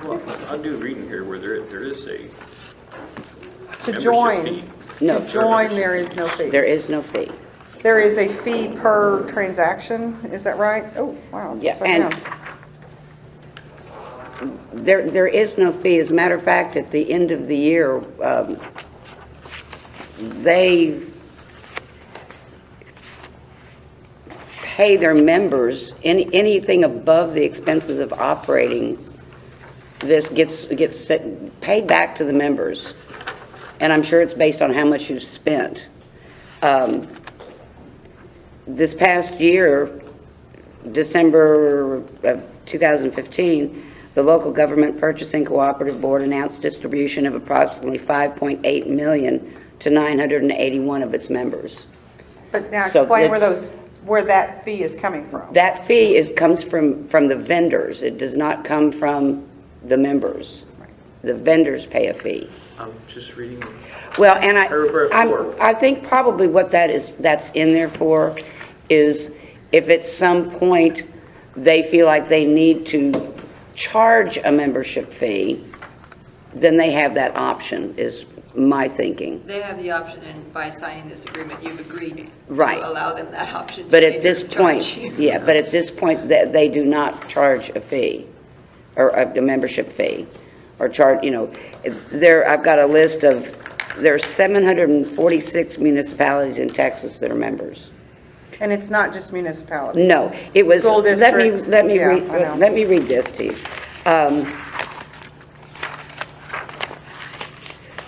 Well, I'll do reading here where there is a To membership join, fee. No. to join, there is no fee. There is no fee. There is a fee per transaction, is that right? Oh, wow, it's Yeah, upside and down. there is no fee. As a matter of fact, at the end of the year, they pay their members, anything above the expenses of operating this gets paid back to the members. And I'm sure it's based on how much you've spent. This past year, December of 2015, the Local Government Purchasing Cooperative Board announced distribution of approximately $5.8 million to 981 of its members. But now So explain it's- where that fee is coming from. That fee comes from the vendors. It does not come from the members. The vendors pay a fee. I'm just reading. Well, and Paragraph 4. I think probably what that's in there for is if at some point they feel like they need to charge a membership fee, then they have that option, is my thinking. They have the option, and by signing this agreement, you've agreed Right. to allow them that option. But to at this later point, charge you. yeah, but at this point, they do not charge a fee, or a membership fee, or charge, I've got a list of, there are 746 municipalities in Texas that are members. And it's not just municipalities. No, it was, School let districts, me yeah, read, I know. let me read this to you.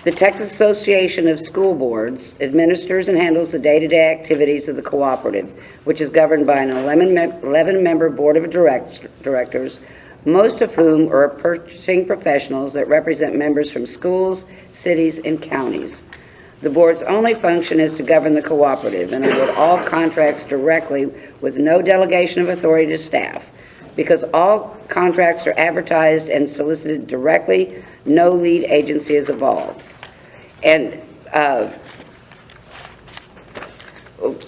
The Texas Association of School Boards administers and handles the day-to-day activities of the cooperative, which is governed by an 11-member board of directors, most of whom are purchasing professionals that represent members from schools, cities, and counties. The board's only function is to govern the cooperative and award all contracts directly with no delegation of authority to staff. Because all contracts are advertised and solicited directly, no lead agency is involved. And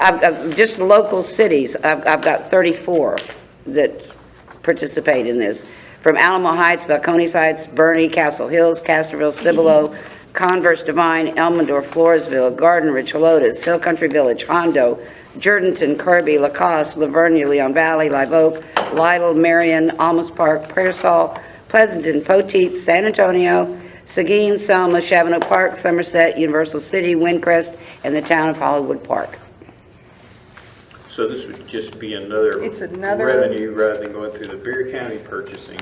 I've just local cities, I've got 34 that participate in this. From Alamo Heights, Balcones Heights, Bernie, Castle Hills, Castroville, Cibolo, Converse, Divine, Elmendorf, Floresville, Garden Ridge, Helotes, Hill Country Village, Hondo, Jourdanton, Kirby, Lacoste, Lavergne, Leon Valley, Live Oak, Lytle, Marion, Almus Park, Pearsall, Pleasanton, Poteet, San Antonio, Seguin, Selma, Chavano Park, Somerset, Universal City, Windcrest, and the town of Hollywood Park. So this would just be another It's another- revenue rather than going through the Bear County purchasing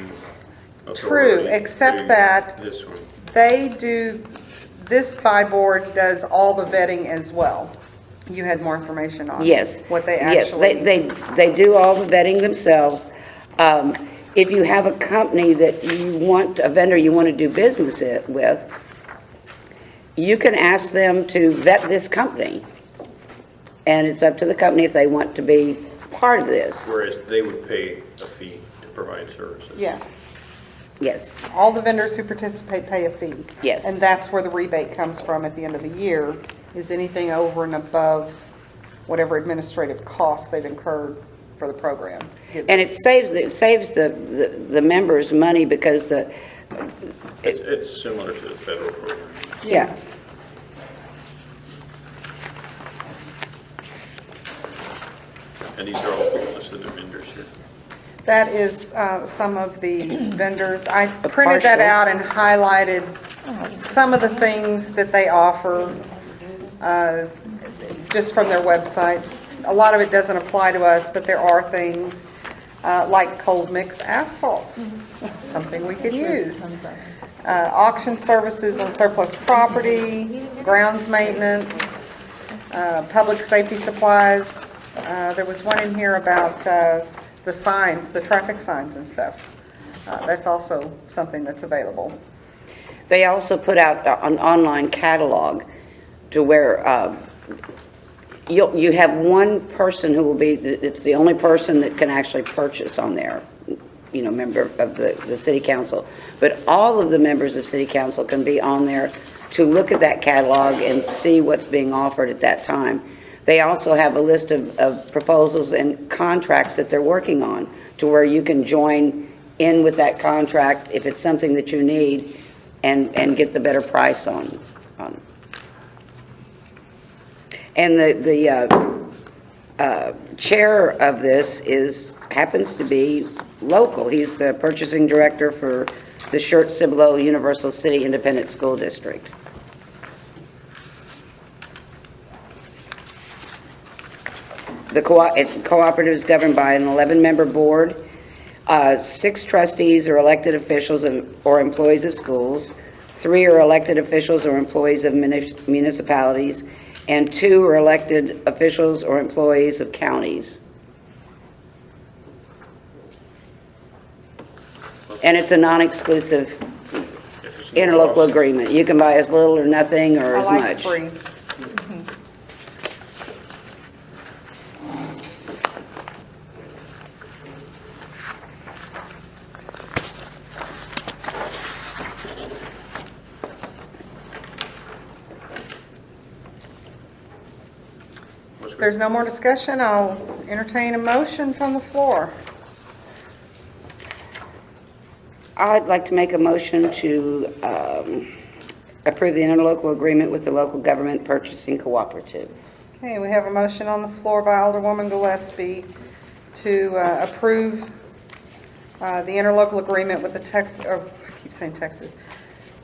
authority. True, except to that- This one. This buy board does all the vetting as well. You had more information on Yes. what they Yes, actually. they do all the vetting themselves. If you have a company that you want, a vendor you want to do business with, you can ask them to vet this company. And it's up to the company if they want to be part of this. Whereas they would pay a fee to provide services. Yes. Yes, All the vendors who participate pay a fee. Yes. And that's where the rebate comes from at the end of the year, is anything over and above whatever administrative costs they've incurred for the program. And it saves the members money because It's similar to the federal program. yeah. And these are all listed the vendors here. That is some of the vendors. I printed that partial. out and highlighted some of the things that they offer just from their website. A lot of it doesn't apply to us, but there are things like cold mix asphalt, something we could use. Auction services on surplus property, grounds maintenance, public safety supplies. There was one in here about the signs, the traffic signs and stuff. That's also something that's available. They also put out an online catalog to where you have one person who will be, it's the only person that can actually purchase on there, you know, member of the city council. But all of the members of city council can be on there to look at that catalog and see what's being offered at that time. They also have a list of proposals and contracts that they're working on to where you can join in with that contract if it's something that you need and get the better price on. And the chair of this happens to be local. He's the purchasing director for the Shirt-Cibolo Universal City Independent School District. The cooperative is governed by an 11-member board. 6 trustees are elected officials or employees of schools. 3 are elected officials or employees of municipalities. And 2 are elected officials or employees of counties. And it's a non-exclusive interlocal agreement. You can buy as little or nothing or I as like much. free. If there's no more discussion, I'll entertain a motion from the floor. I'd like to make a motion to approve the interlocal agreement with the local government purchasing cooperative. Okay, we have a motion on the floor by Alderwoman Gillespie to approve the interlocal agreement with the Texas,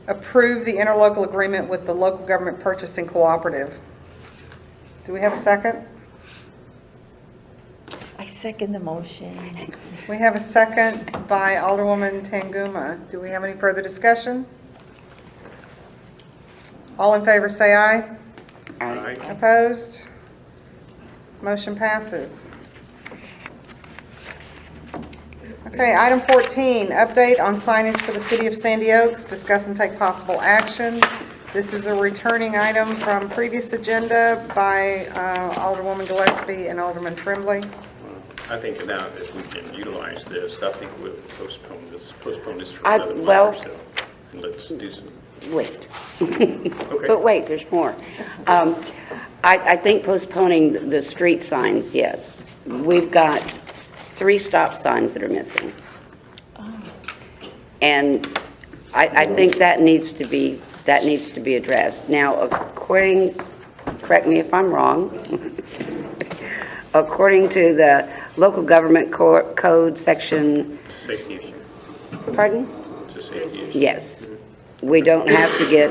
approve the interlocal agreement with the local government purchasing cooperative. Do we have a second? I second the motion. We have a second by Alderwoman Tanguma. Do we have any further discussion? All in favor say aye. Aye. Opposed? Motion passes. Okay, item 14, update on signage for the city of Sandy Oaks. Discuss and take possible action. This is a returning item from previous agenda by Alderwoman Gillespie and Alderman Tremblay. I think now that we can utilize this, I think we'll postpone this for I- another month well- or so. And let's do some, Wait. okay. But wait, there's more. I think postponing the street signs, yes. We've got 3 stop signs that are missing. And I think that needs to be addressed. Now, correct me if I'm wrong, according to the local government code section, Safety issue. pardon? It's a safety issue. Yes. We don't have to get,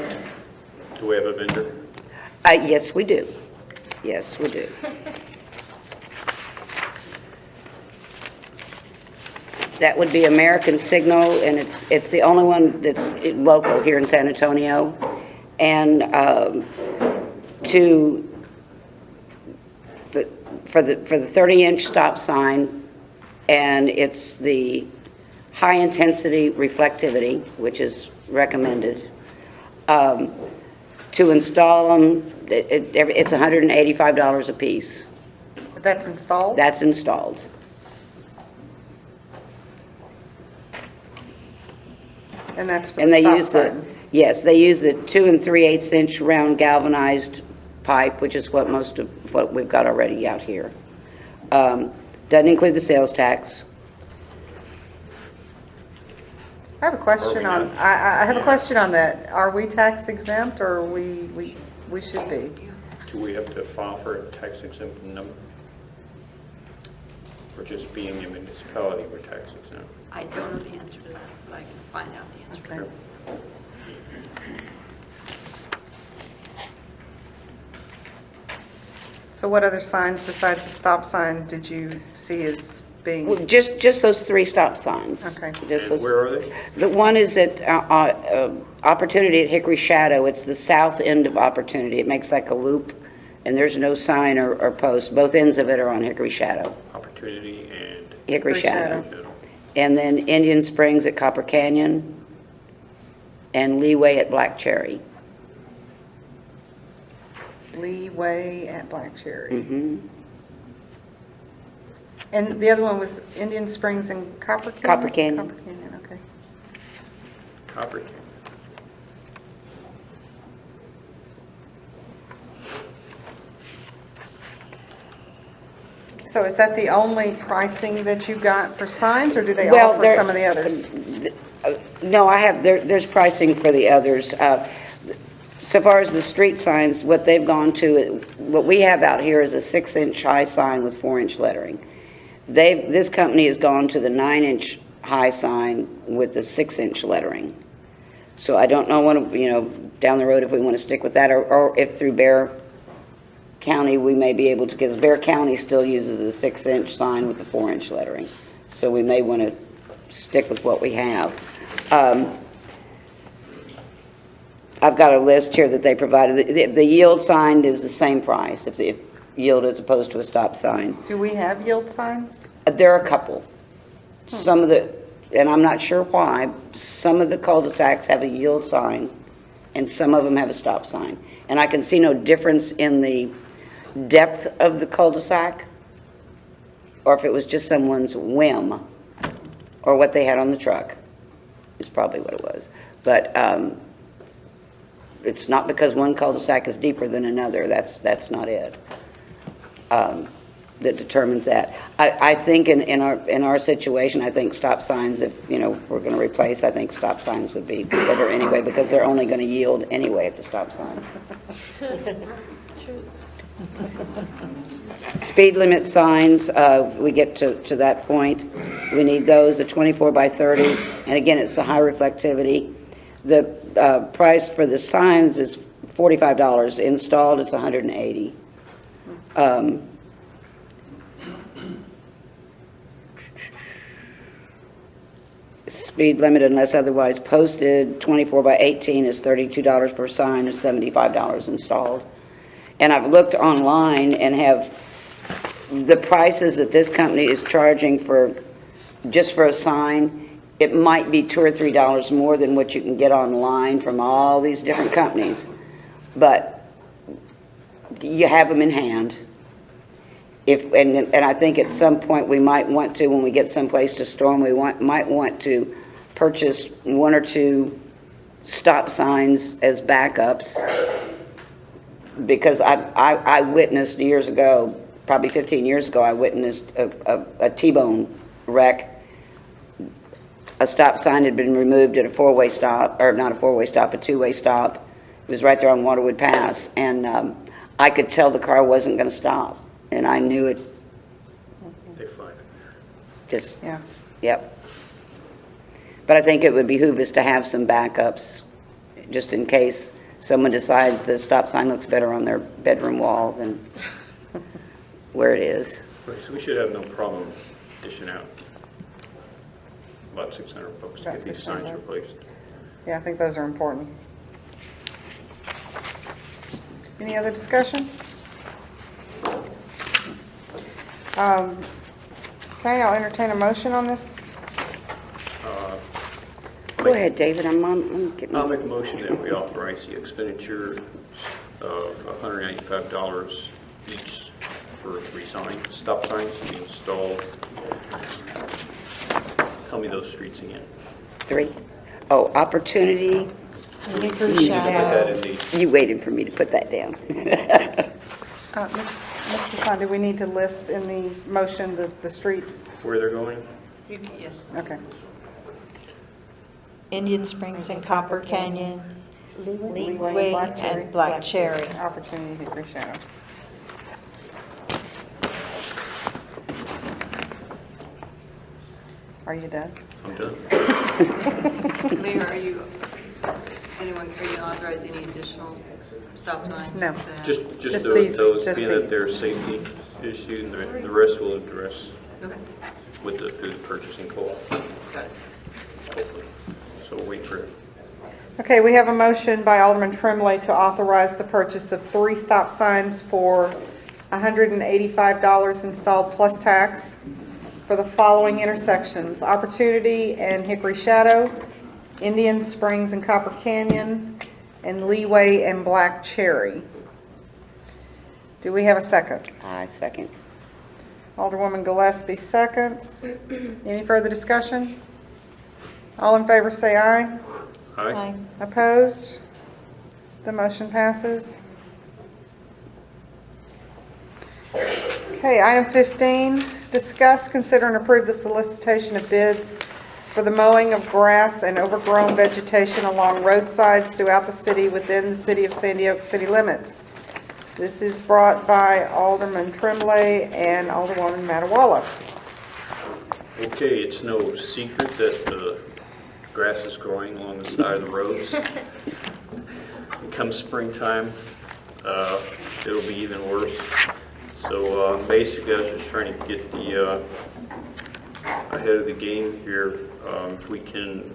Do we have a vendor? yes, we do. Yes, we do. That would be American Signal, and it's the only one that's local here in San Antonio. And for the 30-inch stop sign, and it's the high-intensity reflectivity, which is recommended. To install them, it's $185 a piece. That's installed? That's installed. And that's for And the they stop use the, sign. yes, they use the 2 3/8 inch round galvanized pipe, which is what most of what we've got already out here. Doesn't include the sales tax. I have a question Are on, we not? I have a Yeah. question on that. Are we tax exempt or we should be? Do we have to file for a tax exempt number? Or just being a municipality, we're tax exempt? I don't know the answer to that, but I can find out the answer. Okay. So what other signs besides the stop sign did you see as Well, being, just those 3 stop signs. Okay. Just And those- where are they? The one is at Opportunity at Hickory Shadow. It's the south end of Opportunity. It makes like a loop, and there's no sign or post. Both ends of it are on Hickory Shadow. Opportunity and... Hickory Hickory Shadow. Shadow. And then Indian Springs at Copper Canyon, and Leeway at Black Cherry. Leeway at Black Cherry? hmm And the other one was Indian Springs and Copper Canyon? Copper Canyon. Copper Canyon, okay. Copper. So is that the only pricing that you got for signs, or do they Well, offer there- some of the others? No, there's pricing for the others. So far as the street signs, what they've gone to, what we have out here is a 6-inch high sign with 4-inch lettering. This company has gone to the 9-inch high sign with the 6-inch lettering. So I don't know, down the road if we want to stick with that, or if through Bear County, we may be able to, because Bear County still uses a 6-inch sign with the 4-inch lettering. So we may want to stick with what we have. I've got a list here that they provided. The yield sign is the same price, if the yield as opposed to a stop sign. Do we have yield signs? There are a couple. Some of the, and I'm not sure why, some of the cul-de-sacs have a yield sign, and some of them have a stop sign. And I can see no difference in the depth of the cul-de-sac, or if it was just someone's whim, or what they had on the truck, is probably what it was. But it's not because one cul-de-sac is deeper than another, that's not it. That determines that. I think in our situation, I think stop signs, if, we're gonna replace, I think stop signs would be better anyway, because they're only gonna yield anyway at the stop sign. Speed limit signs, we get to that point. We need those at 24 by 30, and again, it's the high reflectivity. The price for the signs is $45. Installed, it's $180. Speed limit unless otherwise posted, 24 by 18 is $32 per sign, is $75 installed. And I've looked online and have the prices that this company is charging just for a sign. It might be $2 or $3 more than what you can get online from all these different companies. But you have them in hand. And I think at some point we might want to, when we get someplace to store them, might want to purchase 1 or 2 stop signs as backups. Because I witnessed years ago, probably 15 years ago, I witnessed a T-bone wreck. A stop sign had been removed at a 4-way stop, or not a 4-way stop, a 2-way stop. It was right there on Waterwood Pass, and I could tell the car wasn't going to stop, and I knew it. They flag. Yeah. Yep. But I think it would behoove us to have some backups, just in case someone decides the stop sign looks better on their bedroom wall than where it is. So we should have no problem dishing out about $600 to About get these $600. signs replaced. Yeah, I think those are important. Any other discussion? Okay, I'll entertain a motion on this. Go ahead, David, I'm getting... I'll make a motion that we authorize the expenditure of $195 each for 3 signs, stop signs to be installed. Tell me those streets again. 3. Oh, Opportunity, You need to put that in the, you waited for me to put that down. Ms. Mr. Fun, do we need to list in the motion the streets? Where they're going? Yes. Okay. Indian Springs and Copper Canyon, Leeway Leeway and Black Cherry. Opportunity Hickory Shadow. Are you done? I'm done. Mayor, are you authorizing any additional stop signs? No. to have? Just Just those, these, those just being that these. they're a safety issue, and the rest will address Okay, through the purchasing co-op, got it. hopefully. So we'll wait for it. Okay, we have a motion by Alderman Tremblay to authorize the purchase of 3 stop signs for $185 installed plus tax for the following intersections: Opportunity and Hickory Shadow, Indian Springs and Copper Canyon, and Leeway and Black Cherry. Do we have a second? I second. Alderwoman Gillespie seconds. Any further discussion? All in favor say aye. Aye. Opposed? The motion passes. Okay, item 15, discuss, consider, and approve the solicitation of bids for the mowing of grass and overgrown vegetation along roadsides throughout the city within the city of San Diego city limits. This is brought by Alderman Tremblay and Alderwoman Matawala. Okay, it's no secret that the grass is growing along the side of the roads. Come springtime, it'll be even worse. So basically, I was just trying to get the ahead of the game here. If we can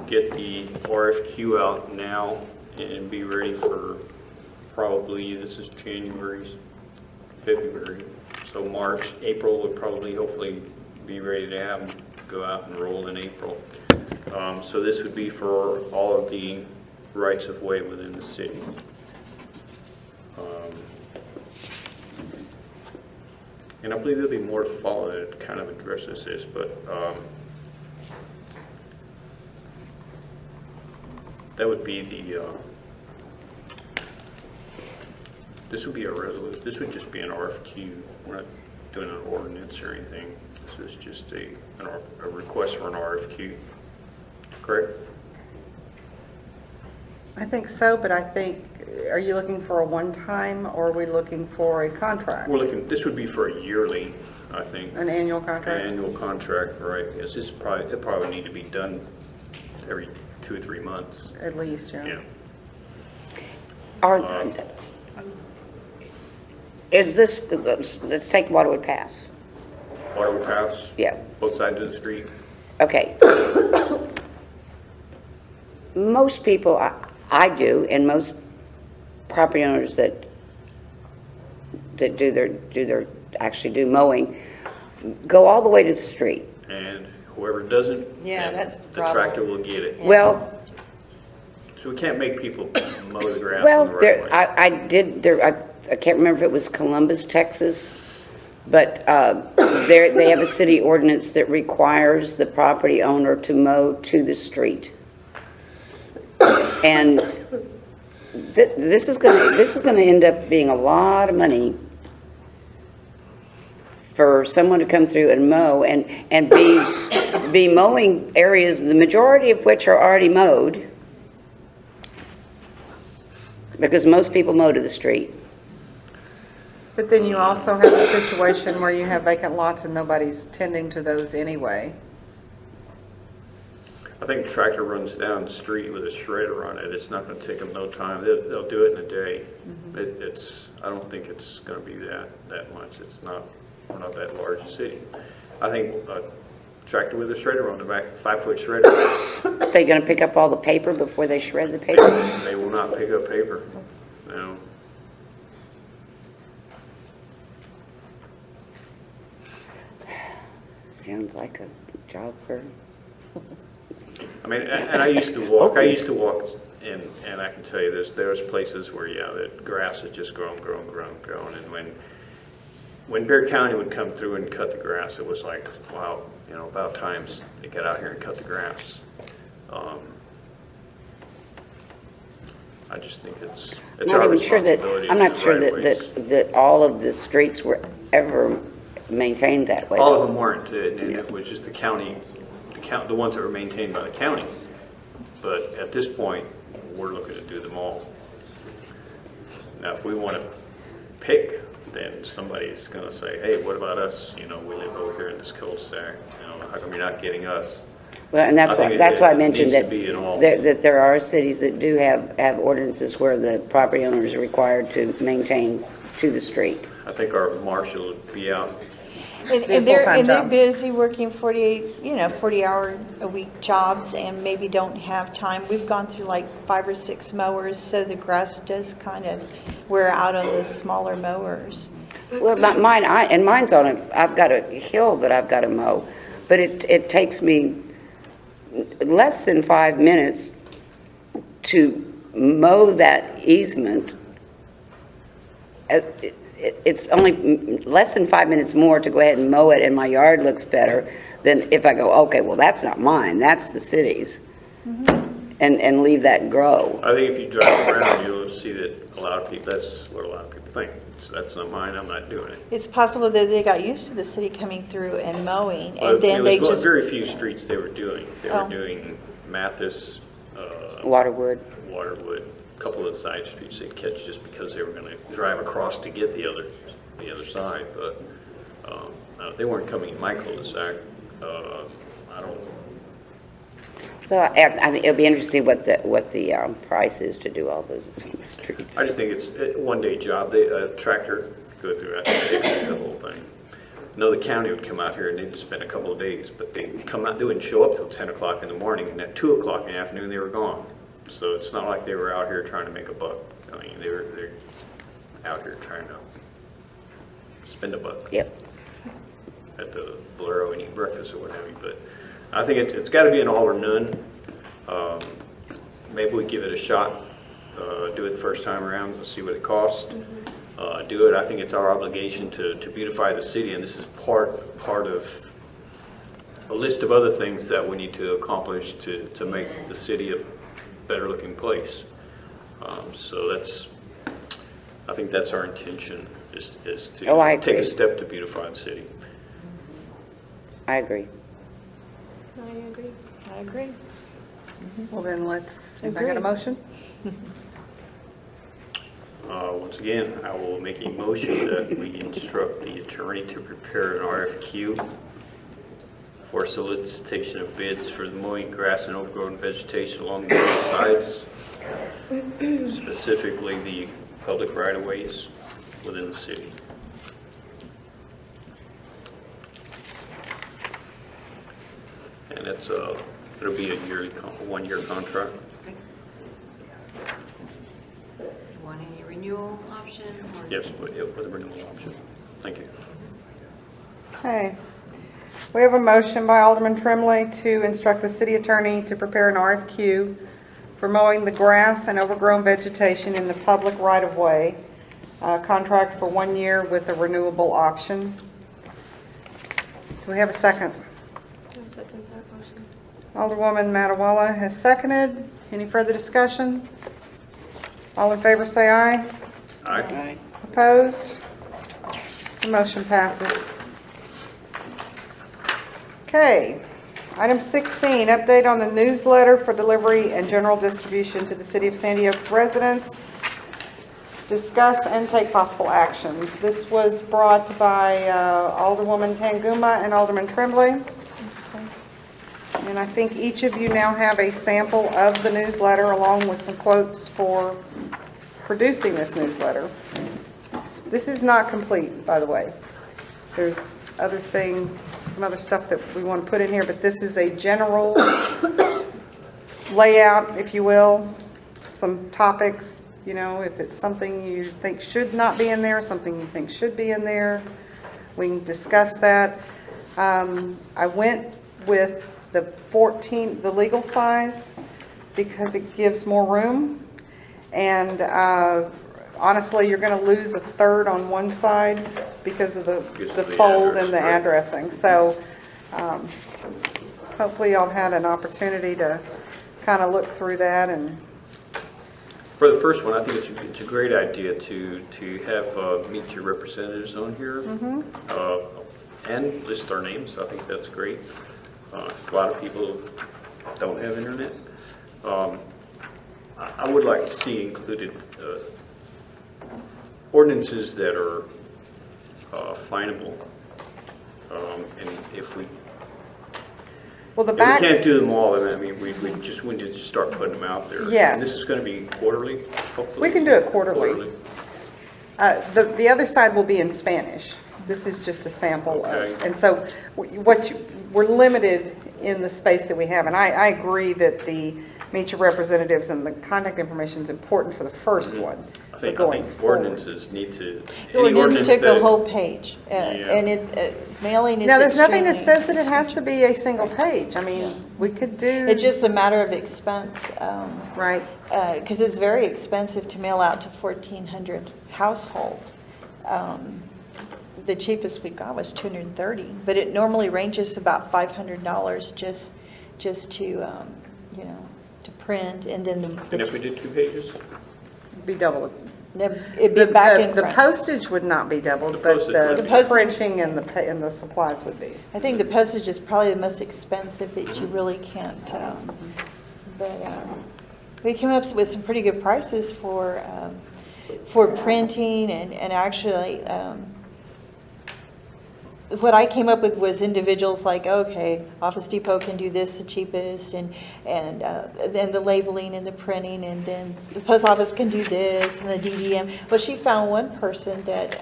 get the RFQ out now and be ready for probably, this is January, February, so March, April would probably hopefully be ready to have them go out and roll in April. So this would be for all of the rights of way within the city. And I believe there'll be more to follow that kind of addresses this, but that would be the, this would be a resolution, this would just be an RFQ. We're not doing an ordinance or anything. This is just a request for an RFQ, correct? I think so, but I think, are you looking for a one-time or are we looking for a contract? We're looking, this would be for a yearly, I think. An annual contract? Annual contract, right? Yes, this probably, it probably need to be done every 2 or 3 months. At least, yeah. Yeah. Is this, let's take Waterwood Pass. Waterwood Pass? Yeah. Both sides of the street? Okay. Most people, I do, and most property owners that actually do mowing, go all the way to the street. And whoever doesn't, Yeah, then that's the the problem. tractor will get it. Well, So we can't make people mow the grass well, on the right way. I can't remember if it was Columbus, Texas, but they have a city ordinance that requires the property owner to mow to the street. And this is going to end up being a lot of money for someone to come through and mow and be mowing areas, the majority of which are already mowed, because most people mow to the street. But then you also have a situation where you have vacant lots and nobody's tending to those anyway. I think the tractor runs down the street with a shredder on it. It's not going to take them no time. They'll do it in a day. I don't think it's going to be that much. We're not that large a city. I think a tractor with a shredder on the back, 5-foot shredder, Are they going to pick up all the paper before they shred the paper? they will not pick up paper. No. Sounds like a job for... I mean, and I used to walk, and I can tell you there's places where, yeah, the grass has just grown, and when Bear County would come through and cut the grass, it was like, wow, about times they get out here and cut the grass. I just think it's I'm our not even sure that, responsibility. I'm to not do sure right ways. that all of the streets were ever maintained that way. All of them weren't, and it was just the ones that were maintained by the county. But at this point, we're looking to do them all. Now, if we want to pick, then somebody's going to say, hey, what about us? You know, we live over here in this cul-de-sac. You know, how come you're not getting us? Well, and I think that's why I it mentioned needs to that, be in all. that there are cities that do have ordinances where the property owners are required to maintain to the street. I think our marshal would be out. And full-time they're job. busy working 40-hour-a-week jobs and maybe don't have time. We've gone through like 5 or 6 mowers, so the grass does kind of wear out on the smaller mowers. Well, mine's on I've got a hill that I've got to mow, but it takes me less than 5 minutes to mow that easement. It's only less than 5 minutes more to go ahead and mow it, and my yard looks better than if I go, okay, well, that's not mine, that's the city's, and leave that grow. I think if you drive around, you'll see that a lot of people, that's what a lot of people think. So that's not mine, I'm not doing it. It's possible that they got used to the city coming through and mowing, Well, and then they it was just, very few streets they were doing. They were Oh. doing Mathis, Waterwood. Waterwood, a couple of the side streets they'd catch just because they were going to drive across to get the other side. But they weren't coming in my cul-de-sac. I don't. So I think it'll be interesting what the price is to do all those streets. I just think it's a one-day job. A tractor could go through. I think they could do the whole thing. No, the county would come out here and they'd spend a couple of days, but they'd come out. They wouldn't show up till 10 o'clock in the morning, and at 2 o'clock in the afternoon they were gone. So it's not like they were out here trying to make a buck. I mean, they're out here trying to spend a buck Yep. at the Bolero and eat breakfast or what have you. But I think it's got to be an all or none. Maybe we give it a shot, do it the first time around, see what it costs. Do it. I think it's our obligation to beautify the city, and this is part of a list of other things that we need to accomplish to make the city a better looking place. So I think that's our intention, is to I take agree. a step to beautify the city. I agree. I agree. Well, then anybody got a motion? Once again, I will make a motion that we instruct the attorney to prepare an RFQ for solicitation of bids for the mowing grass and overgrown vegetation along the road sides, specifically the public right-of-ways within the city. And it's it'll be a one-year contract. You want any renewal option? Or Yes, with a renewal option. Thank you. Okay. We have a motion by Alderman Tremblay to instruct the city attorney to prepare an RFQ for mowing the grass and overgrown vegetation in the public right-of-way, contract for 1 year with a renewable option. Do we have a second? I'll second that motion. Alderwoman Matawala has seconded. Any further discussion? All in favor say aye. Aye. Opposed? The motion passes. Okay. Item 16, update on the newsletter for delivery and general distribution to the City of Sandy Oaks residents. Discuss and take possible action. This was brought by Alderwoman Tanguma and Alderman Tremblay. And I think each of you now have a sample of the newsletter along with some quotes for producing this newsletter. This is not complete, by the way. There's some other stuff that we want to put in here, but this is a general layout, if you will. Some topics, if it's something you think should not be in there, something you think should be in there, we can discuss that. I went with the legal size, because it gives more room. And honestly, you're going to lose a third on one side because of the fold address, and the right. addressing. So hopefully y'all had an opportunity to kind of look through that and For the first one, I think it's a great idea to have meet your representatives on here and list our names. I think that's great. A lot of people don't have internet. I would like to see included ordinances that are finable. And if we Well, the if we back, can't do them all, then I mean, we just need to start putting them out there. Yes. And this is going to be quarterly, hopefully? We can do it quarterly. The other side will be in Spanish. This is just a sample of, Okay. and so we're limited in the space that we have. And I agree that the meet your representatives and the contact information is important for the first one. I but think going forward. ordinances need to, The any ordinance ordinance took a that, whole page, Yeah. and mailing is Now, there's nothing that extremely- says that it has to be a single page. I mean, we could do. It's just a matter of expense, Right. because it's very expensive to mail out to 1,400 households. The cheapest we got was $230, but it normally ranges about $500 just to, to print, and then and if we did 2 pages? Be double. it'd be back in The front. postage would not be doubled, The but postage would the be. The postage- printing and the supplies would be. I think the postage is probably the most expensive that you really can't, but we came up with some pretty good prices for printing and actually, what I came up with was individuals like, okay, Office Depot can do this the cheapest, and then the labeling and the printing, and then the post office can do this, and the DDM. Well, she found one person that,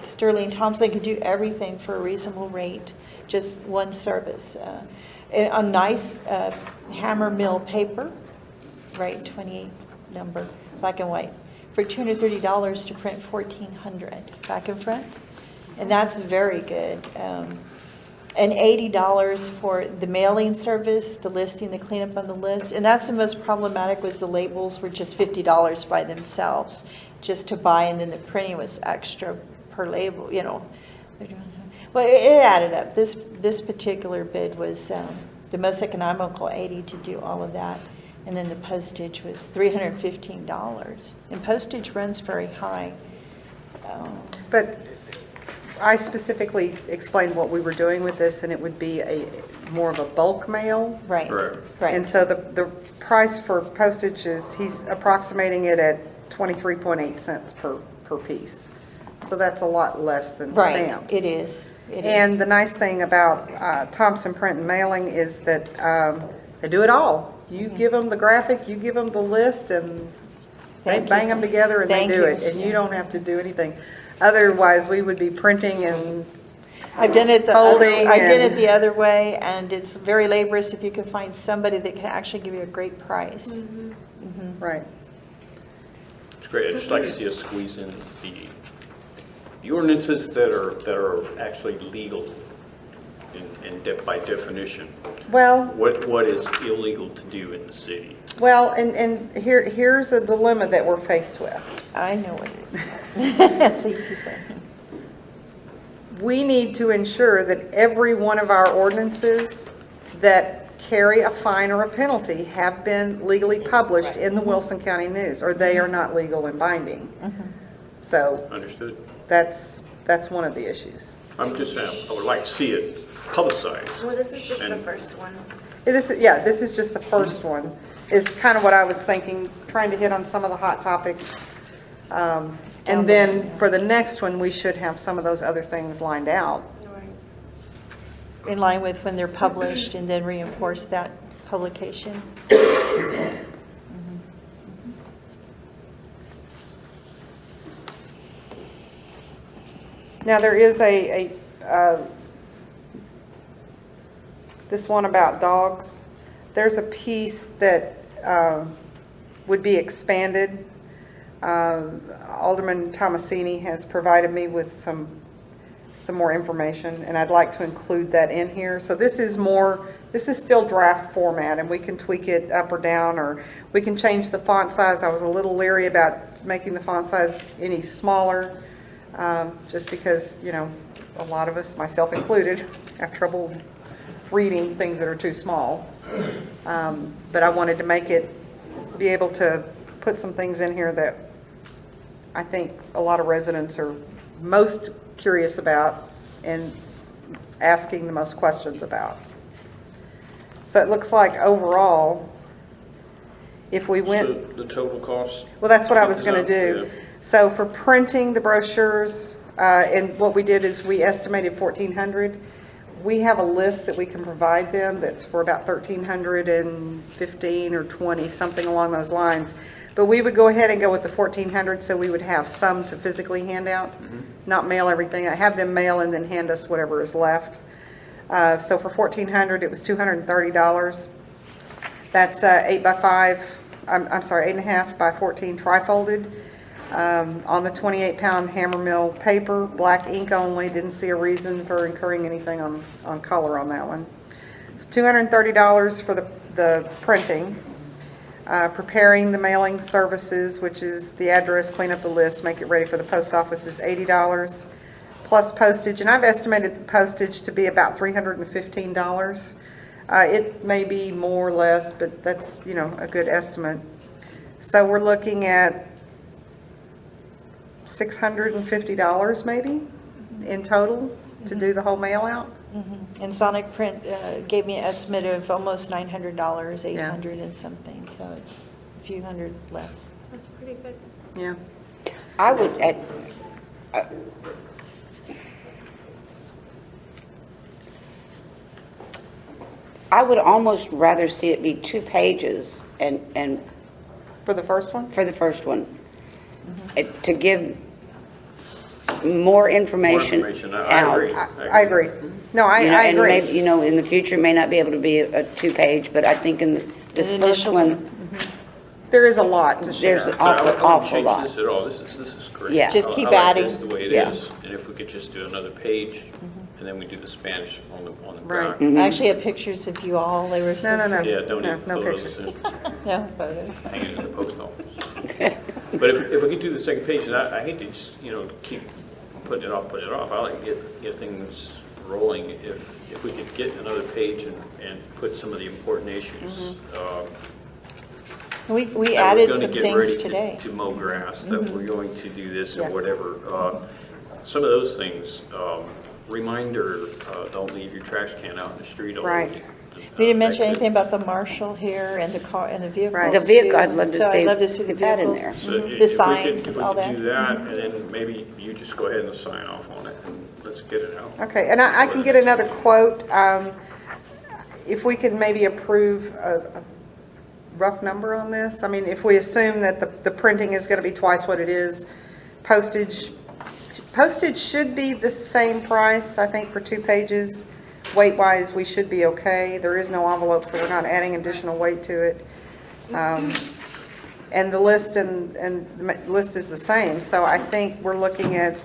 Sterling Thompson, could do everything for a reasonable rate, just one service. And a nice hammer mill paper, right, 28 number, black and white, for $230 to print 1,400 back and front. And that's very good. And $80 for the mailing service, the listing, the cleanup on the list. And that's the most problematic, was the labels were just $50 by themselves, just to buy, and then the printing was extra per label, Well, it added up. This particular bid was the most economical, $80 to do all of that. And then the postage was $315. And postage runs very high. But I specifically explained what we were doing with this, and it would be more of a bulk mail. Right. Right. And so the price for postage is, he's approximating it at 23.8 cents per piece. So that's a lot less than Right, stamps. it is. It And is. the nice thing about Thompson Print and Mailing is that they do it all. You give them the graphic, you give them the list, and they Thank you. bang them together and they Thank do you. it. And you don't have to do anything. Otherwise, we would be printing and I've done it folding I did it and- the other way, and it's very laborious if you can find somebody that can actually give you a great price. right. It's great. I'd just like to see us squeeze in the ordinances that are actually legal and by definition. Well, What is illegal to do in the city? and here's a dilemma that we're faced with. I know what it is. See, you said. We need to ensure that every one of our ordinances that carry a fine or a penalty have been legally published in the Wilson County News, or they are not legal and binding. So Understood? that's one of the issues. I'm just saying, I would like to see it publicized. Well, this is just the And- first one. This is just the first one, is kind of what I was thinking, trying to hit on some of the hot topics. And then for the next one, we should have some of those other things lined out. In line with when they're published, and then reinforce that publication. Now, there is this one about dogs. There's a piece that would be expanded. Alderman Tomasini has provided me with some more information, and I'd like to include that in here. So this is still draft format, and we can tweak it up or down, or we can change the font size. I was a little leery about making the font size any smaller, just because, a lot of us, myself included, have trouble reading things that are too small. But I wanted to make it, be able to put some things in here that I think a lot of residents are most curious about and asking the most questions about. So it looks like overall, if we went. So the total cost? Well, that's what I was going to do. Yeah. So for printing the brochures, and what we did is we estimated 1,400. We have a list that we can provide them that's for about 1,315 or 20, something along those lines. But we would go ahead and go with the 1,400, so we would have some to physically hand out, not mail everything. I have them mail and then hand us whatever is left. So for 1,400, it was $230. That's 8 by 5. I'm sorry, 8.5 by 14 tri-folded, on the 28-pound hammer mill paper, black ink only. Didn't see a reason for incurring anything on color on that one. It's $230 for the printing. Preparing the mailing services, which is the address, clean up the list, make it ready for the post office, is $80, plus postage. And I've estimated the postage to be about $315. It may be more or less, but that's, you know, a good estimate. So we're looking at $650 maybe in total to do the whole mail out. And Sonic Print gave me an estimate of almost $900, 800 and something, so it's a few hundred less. That's pretty good. Yeah. I would, I would almost rather see it be 2 pages and For the first one? for the first one, to give more information More information, I out. agree. I agree. No, I You know, and agree. maybe, you know, in the future, it may not be able to be a 2-page, but I think in this An first initial one, There is a lot to share. there's an But I awful, wouldn't awful change lot. this at all. This is great. Yeah. Just I- keep I like adding. this the way it Yeah. is, and if we could just do another page, and then we do the Spanish on the Right. back. Mm-hmm. I actually have pictures of you all, they were so. No, no, no. Yeah, don't No, need no photos, pictures. No photos. hang it in the post office. But if we could do the second page, and I hate to just, you know, keep putting it off. I like to get things rolling. If we could get another page and put some of the important issues. We that we're added gonna some get things ready today. to mow grass, that we're going to do this or Yes. whatever. Some of those things, reminder, don't leave your trash can out in the street all Right. day. We didn't mention That could- anything about the marshal here and the car and the vehicles. Right. The vehicle, too. I'd love to So see I'd love to see the that in vehicles. there. So The if we could- signs, if we all could that. do that, and then maybe you just go ahead and sign off on it, and let's get it out. Okay, and I can get another quote. If we can maybe approve a rough number on this. I mean, if we assume that the printing is going to be twice what it is, postage should be the same price, I think, for 2 pages. Weight-wise, we should be okay. There is no envelope, so we're not adding additional weight to it. And the list and the list is the same, so I think we're looking at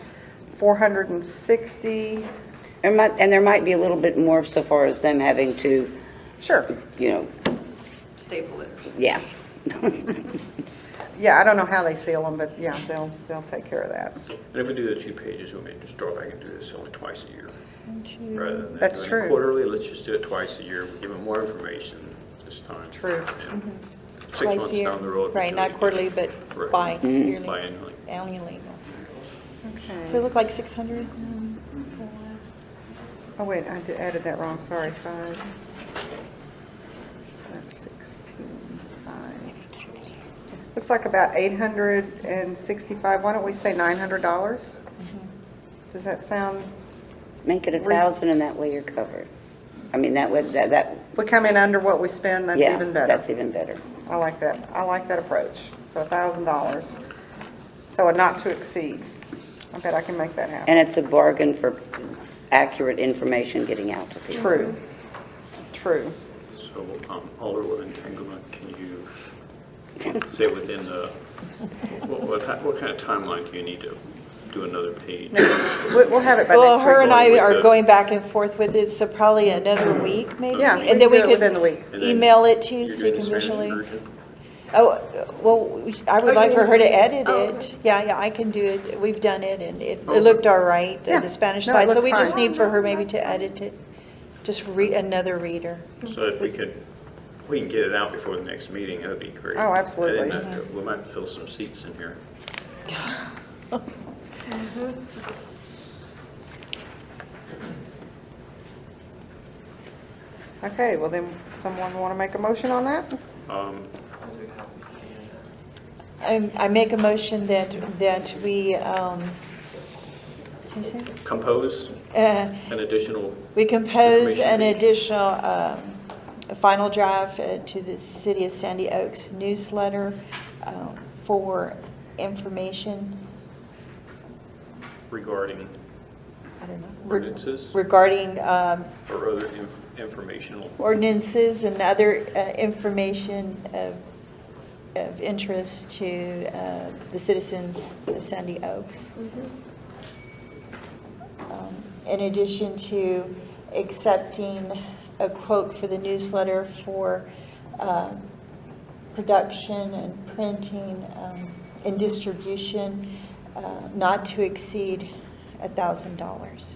460. And there might be a little bit more so far as them having to, Sure. you know, Staple it. yeah. Yeah, I don't know how they seal them, but yeah, they'll take care of that. And if we do the 2 pages, we may just draw back and do this only twice a year. Rather than That's doing true. it quarterly, let's just do it twice a year, give them more information this time. True. And 6 Twice a months year. down the road. we Right, can not really- quarterly, but Right. bi-yearly. Biannually. Annually. Okay. So it looked like 600? Oh, wait, I added that wrong, sorry, 5. That's 16.5. Looks like about 865, why don't we say $900? Does that sound, Make it 1,000 and that way you're covered. I mean, that would, that, if we come in under what we spend, that's yeah, even better. that's even better. I like that approach. So $1,000. So a not to exceed. I bet I can make that happen. And it's a bargain for accurate information getting out to people. True, true. So, Alderwood Entanglement, can you say within the, what kind of timeline do you need to do another page? We'll have it by Well, next her week. and I With are the- going back and forth with it, so probably another week, maybe? Yeah, And then we we can do it within the could week. And then email it to you you're so you doing can the Spanish visually. version? Oh, well, I would Oh, like you for her to want- edit oh, it. okay. Yeah, I can do it. We've done it, and it Okay. looked all right, Yeah. the Spanish No, it side. So looks we just fine. need for her maybe to edit it, just another reader. So if we could We can get it out before the next meeting, that'd be great. Oh, absolutely. And then, we might fill some seats in here. Okay, well then, someone want to make a motion on that? I make a motion that we, what did you say? Compose Uh, an additional, We compose Information an page. additional, a final draft to the City of Sandy Oaks newsletter for information, regarding I don't know. ordinances Regarding or other informational. ordinances and other information of interest to the citizens of Sandy Oaks. In addition to accepting a quote for the newsletter for production and printing and distribution, not to exceed $1,000.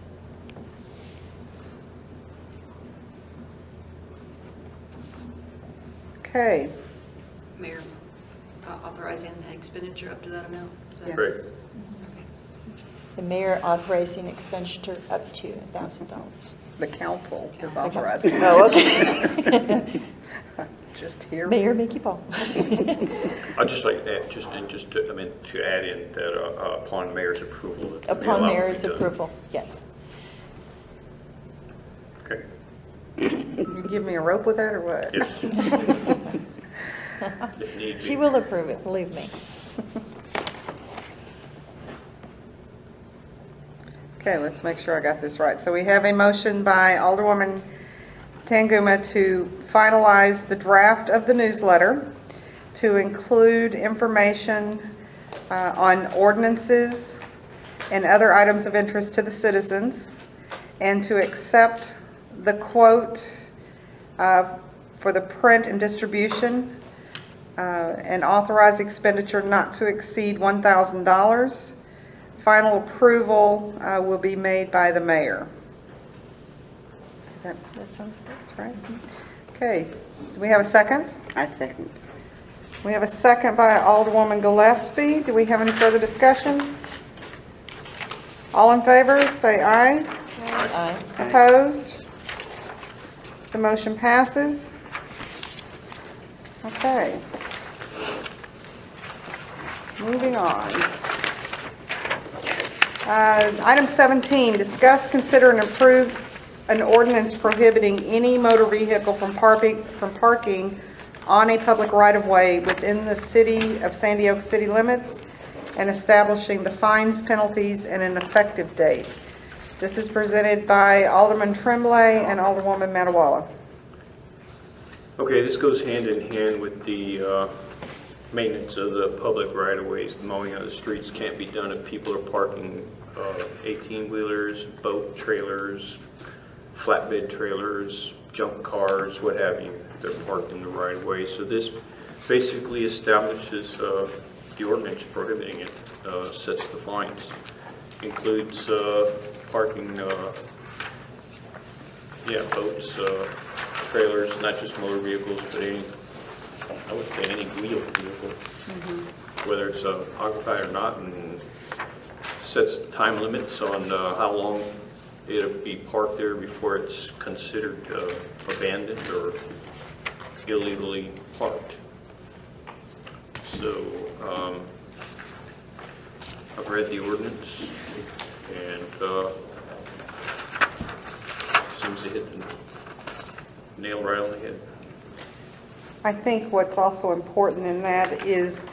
Okay, Mayor, authorizing the expenditure up to that amount? Is that- Yes. Great. The mayor authorizing expenditure up to $1,000. the council is authorized. Oh, okay. Just here. Mayor Mickey Paul. I'd just like to add, to add in that upon mayor's approval. that the Upon allowed to be mayor's done. approval, yes. Okay, You give me a rope with that, or what? yes. If need She be. will approve it, believe me. Okay, let's make sure I got this right. So we have a motion by Alderwoman Tanguma to finalize the draft of the newsletter, to include information on ordinances and other items of interest to the citizens, and to accept the quote for the print and distribution, and authorize expenditure not to exceed $1,000. Final approval will be made by the mayor. That sounds good. That's right. Okay, do we have a second? I second. We have a second by Alderwoman Gillespie. Do we have any further discussion? All in favor, say aye. Aye. Opposed? The motion passes. Okay. Moving on. Item 17, discuss, consider, and approve an ordinance prohibiting any motor vehicle from parking on a public right-of-way within the city of Sandy Oaks city limits, and establishing the fines, penalties, and an effective date. This is presented by Alderman Tremblay and Alderwoman Matawalle. Okay, this goes hand in hand with the maintenance of the public right-of-ways. The mowing of the streets can't be done if people are parking 18-wheelers, boat trailers, flatbed trailers, junk cars, what have you. They're parked in the right-of-way. So this basically establishes the ordinance prohibiting it, sets the fines. Includes parking, boats, trailers, not just motor vehicles, but any, I would say any wheeled vehicle, whether it's occupied or not, and sets time limits on how long it'll be parked there before it's considered abandoned or illegally parked. So I've read the ordinance, and seems to hit the nail right on the head. I think what's also important in that is,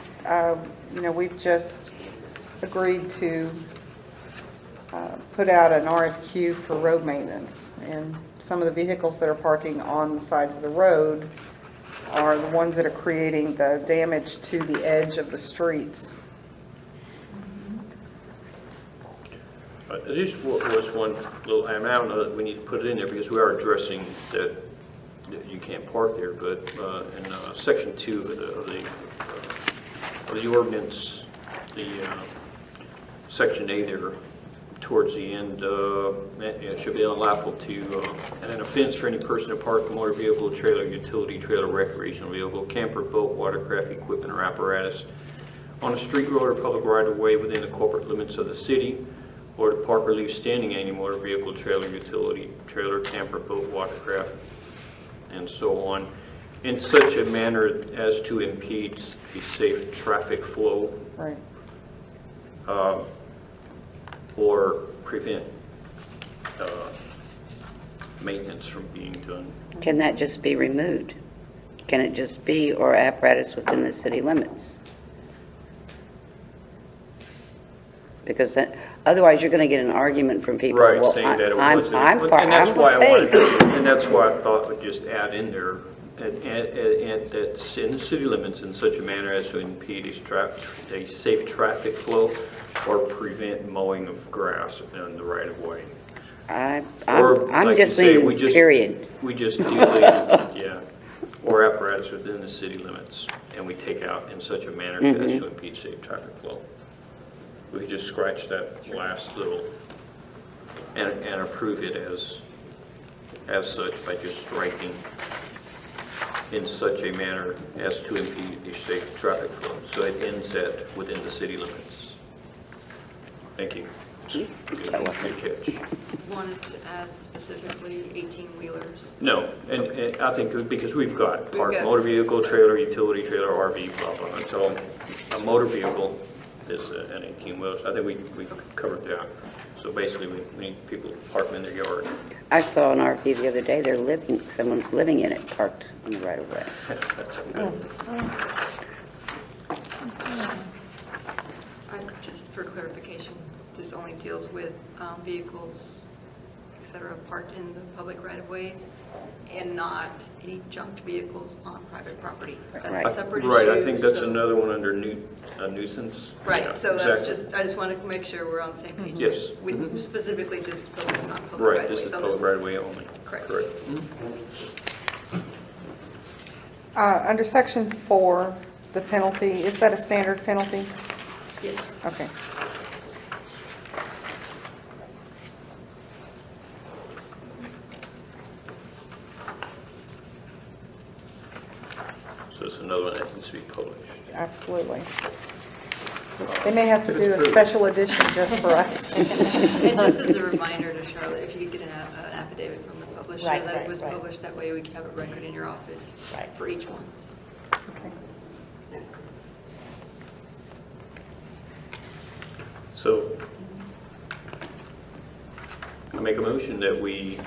we've just agreed to put out an RFQ for road maintenance. And some of the vehicles that are parking on the sides of the road are the ones that are creating the damage to the edge of the streets. This was one little, I don't know that we need to put it in there because we are addressing that you can't park there, but in section 2 of the ordinance, the section A there towards the end, it should be unlawful to, and an offense for any person to park a motor vehicle, trailer, utility trailer, recreational vehicle, camper, boat, watercraft, equipment, or apparatus on a street, road, or public right-of-way within the corporate limits of the city, or to park or leave standing any motor vehicle, trailer, utility trailer, camper, boat, watercraft, and so on, in such a manner as to impede the safe traffic flow Right. or prevent maintenance from being done. Can that just be removed? Can it just be or apparatus within the city limits? Because otherwise you're going to get an argument from people. Right, well, saying that it I'm wasn't. for- And that's I'm why I wanted, safe. and that's why I thought we'd just add in there, and that's in the city limits in such a manner as to impede a safe traffic flow or prevent mowing of grass in the right of way. Or, I'm like you just say, leaving, period. We just do the, yeah, or apparatus within the city limits, and we take out in such a manner as to impede safe traffic flow. We could just scratch that last little and approve it as such by just striking in such a manner as to impede a safe traffic flow. So it ends at within the city limits. Thank you. Good catch. One is to add specifically 18-wheelers. No, and I think because we've got We've parked got- motor vehicle, trailer, utility trailer, RV, blah, blah, blah. So a motor vehicle is an 18-wheeler. So I think we covered that. So basically, we need people to park them in their yard. I saw an RV the other day, someone's living in it, parked on the right of way. That's good. Just for clarification, this only deals with vehicles, et cetera, parked in the public right-of-ways and not any junked vehicles on private property. That's a Right. separate issue. Right, I think that's so- another one under a nuisance. Yeah, Right, so that's exactly. just, I just wanted to make sure we're on the same page. Yes. We specifically just focused on public Right, right-of-ways this is on public one. right of way only. Correct. Under section 4, the penalty, is that a standard penalty? Yes. Okay. So it's another one that needs to be published. Absolutely. They may have to do a special edition just for us. And just as a reminder to Charlotte, if you could get an affidavit from the publisher Right, that it right, was right. published, that way we can have a record in your office Right. for each one. Okay. So I make a motion that we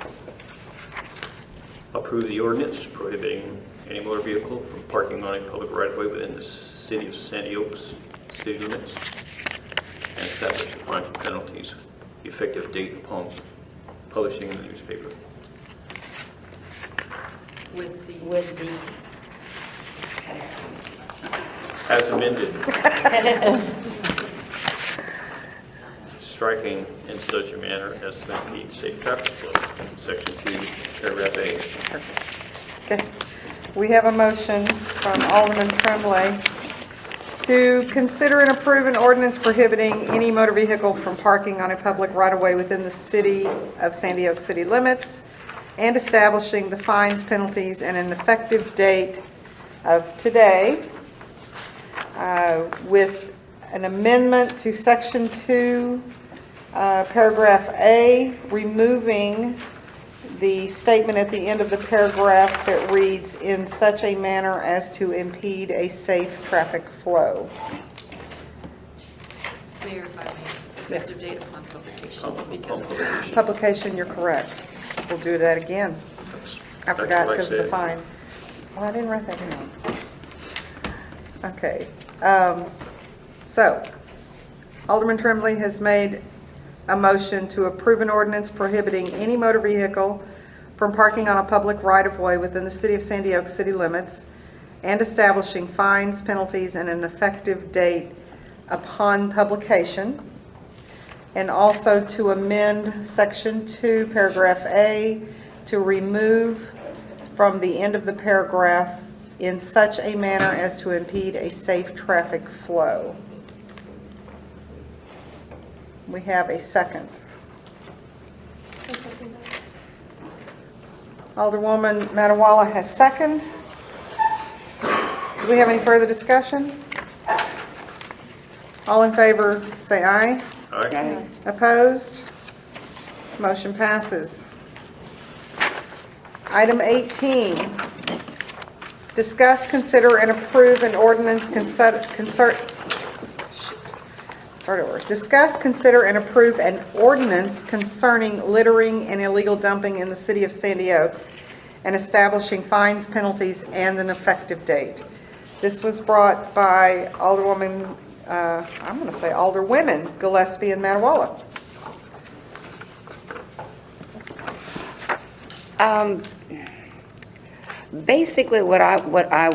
approve the ordinance prohibiting any motor vehicle from parking on a public right-of-way within the city of Sandy Oaks city limits and establish the fines and penalties effective date upon publishing in the newspaper. With the, As amended. Striking in such a manner as to impede safe traffic flow. Section 2, paragraph A. Okay. We have a motion from Alderman Tremblay to consider and approve an ordinance prohibiting any motor vehicle from parking on a public right-of-way within the city of Sandy Oak city limits and establishing the fines, penalties, and an effective date of today with an amendment to section 2, paragraph A, removing the statement at the end of the paragraph that reads, "in such a manner as to impede a safe traffic flow." Mayor, if I may, Yes. effective date upon publication, Upon because of the publication. motion. Publication, you're correct. We'll do that again. I That's forgot what I because of the said. fine. Oh, I didn't write that down. Okay. So, Alderman Tremblay has made a motion to approve an ordinance prohibiting any motor vehicle from parking on a public right-of-way within the city of Sandy Oak city limits and establishing fines, penalties, and an effective date upon publication. And also to amend section 2, paragraph A, to remove from the end of the paragraph, "in such a manner as to impede a safe traffic flow." We have a second. Alderwoman Matiwala has second. Do we have any further discussion? All in favor, say aye. Aye. Opposed? Motion passes. Item 18, discuss, consider, and approve an ordinance Discuss, consider, and approve an ordinance concerning littering and illegal dumping in the city of Sandy Oaks and establishing fines, penalties, and an effective date. This was brought by Alderwoman, I'm going to say Alderwomen Gillespie and Matiwala. Basically, what I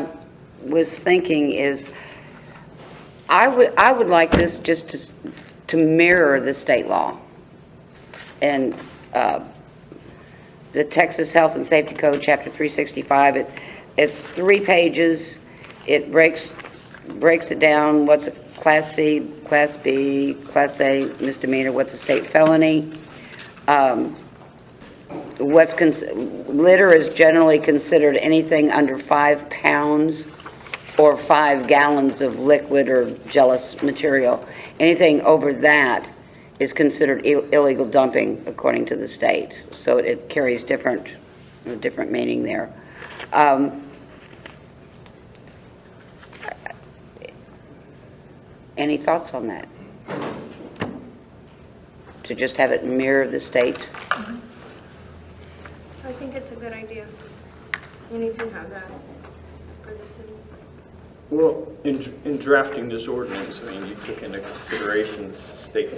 was thinking is, I would like this just to mirror the state law. And the Texas Health and Safety Code, Chapter 365, it's 3 pages. It breaks it down, what's a Class C, Class B, Class A misdemeanor, what's a state felony. Litter is generally considered anything under 5 pounds or 5 gallons of liquid or gellous material. Anything over that is considered illegal dumping according to the state. So it carries different meaning there. Any thoughts on that? To just have it mirror the state? I think it's a good idea. You need to have that for the city. Well, in drafting this ordinance, I mean, you took into consideration state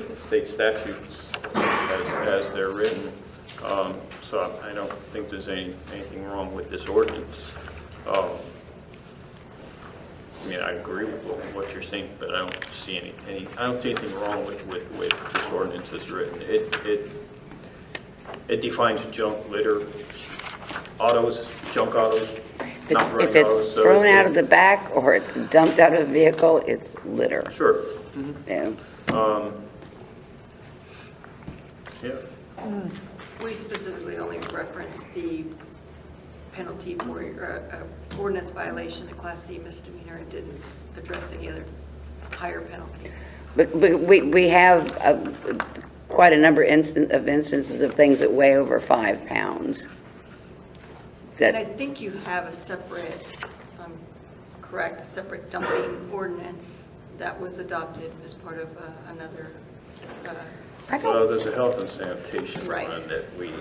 statutes as they're written. So I don't think there's anything wrong with this ordinance. I mean, I agree with what you're saying, but I don't see anything wrong with this ordinance as written. It defines junk litter, junk autos, not running If it's autos. So thrown out of the back or it's dumped out of a vehicle, it's litter. Sure. Yeah. Yeah. We specifically only referenced the penalty for ordinance violation, a Class C misdemeanor. It didn't address any other higher penalty. But we have quite a number of instances of things that weigh over 5 pounds. And I think you have a separate, correct, a separate dumping ordinance that was adopted as part of another. Well, there's a health and sanitation Right. one that we,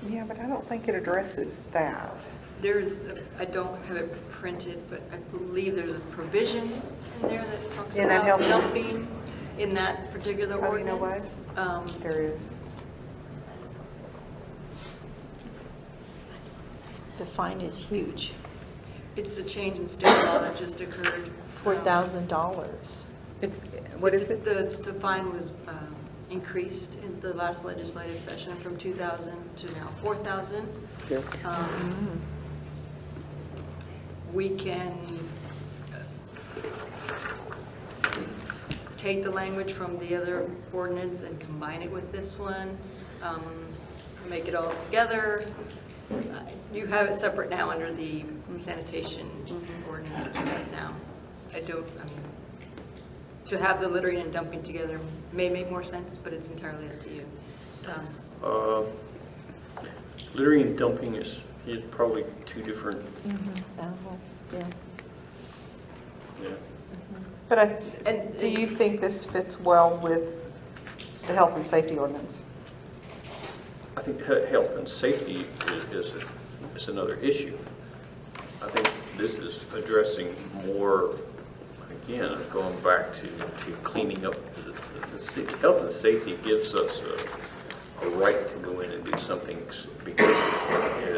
Yeah, but I don't think it addresses that. I don't have it printed, but I believe there's a provision in there that talks In that about health and- dumping in that particular Oh, you know ordinance. There is. The fine is huge, It's the change in state law that just occurred. $4,000. What is it? The fine was increased in the last legislative session from 2,000 to now 4,000. We can take the language from the other ordinance and combine it with this one, make it all together. You have it separate now under the sanitation ordinance that you have now. To have the littering and dumping together may make more sense, but it's entirely up to you. littering and dumping is probably 2 different, Yeah. yeah. But And- do you think this fits well with the health and safety ordinance? I think health and safety is another issue. I think this is addressing more, again, going back to cleaning up the city. Health and safety gives us a right to go in and do something because it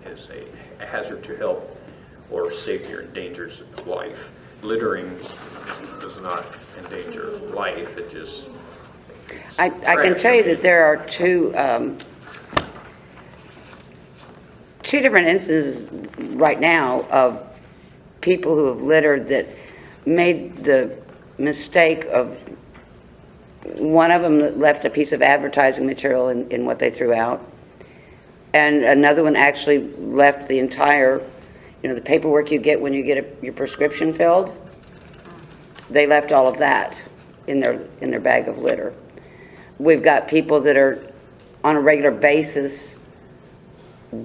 is a hazard to health or safety or endangers life. Littering does not endanger life, it just... I can tell you that there are two different instances right now of people who have littered that made the mistake of, one of them left a piece of advertising material in what they threw out, And another one actually left the entire, the paperwork you get when you get your prescription filled, they left all of that in their bag of litter. We've got people that are on a regular basis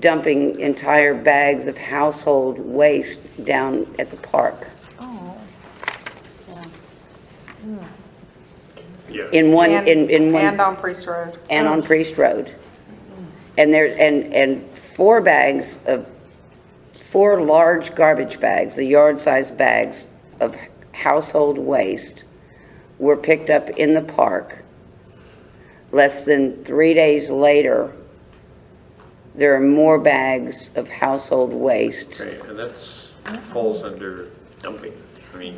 dumping entire bags of household waste down at the park. Oh, Yeah. In one, And- in one. And on Priest Road. And on Priest Road. And there, and 4 bags of, 4 large garbage bags, the yard-sized bags of household waste were picked up in the park. Less than 3 days later, there are more bags of household waste. Okay, and falls under dumping. I mean,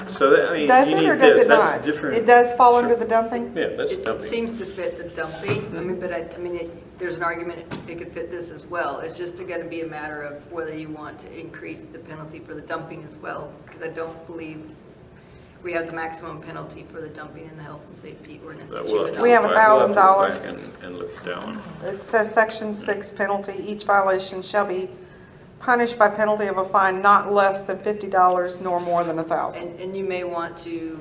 so that, I mean, Does you it need or does this, it that's not? different. It does fall under Sure. the dumping? Yeah, that's It dumping. seems to fit the dumping, I mean, but I mean, there's an argument it could fit this as well. It's just going to be a matter of whether you want to increase the penalty for the dumping as well, because I don't believe we have the maximum penalty for the dumping in the health and safety ordinance. But that we'll you have to We have go back- we'll have to go $1,000. back And look down. It says Section 6 penalty, each violation shall be punished by penalty of a fine not less than $50 nor more than $1,000. And you may want to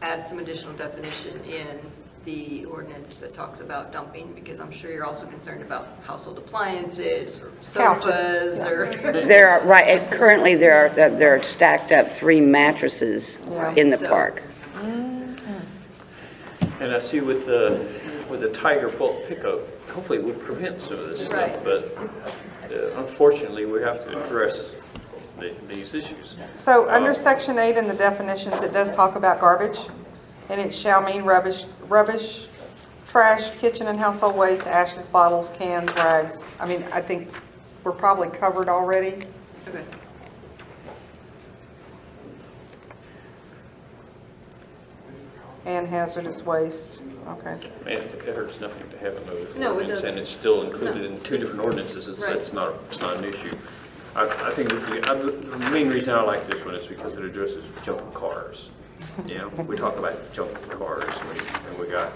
add some additional definition in the ordinance that talks about dumping, because I'm sure you're also concerned about household appliances or Couches, sofas yeah. or. There are, right, and currently there are stacked up 3 mattresses in the So- park. And I see with the Tiger bulk pickup, hopefully it would prevent some of this stuff, Right. but unfortunately, we have to address these issues. So under Section 8 in the definitions, it does talk about garbage, and it shall mean rubbish, trash, kitchen and household waste, ashes, bottles, cans, rags. I mean, I think we're probably covered already. Okay. And hazardous waste, okay. Man, it hurts nothing to have another No, it ordinance, doesn't. and it's still included No, in 2 different ordinances. right. It's not an issue. I think this is, the main reason I like this one is because it addresses jumping cars. You know, we talk about jumping cars, and we got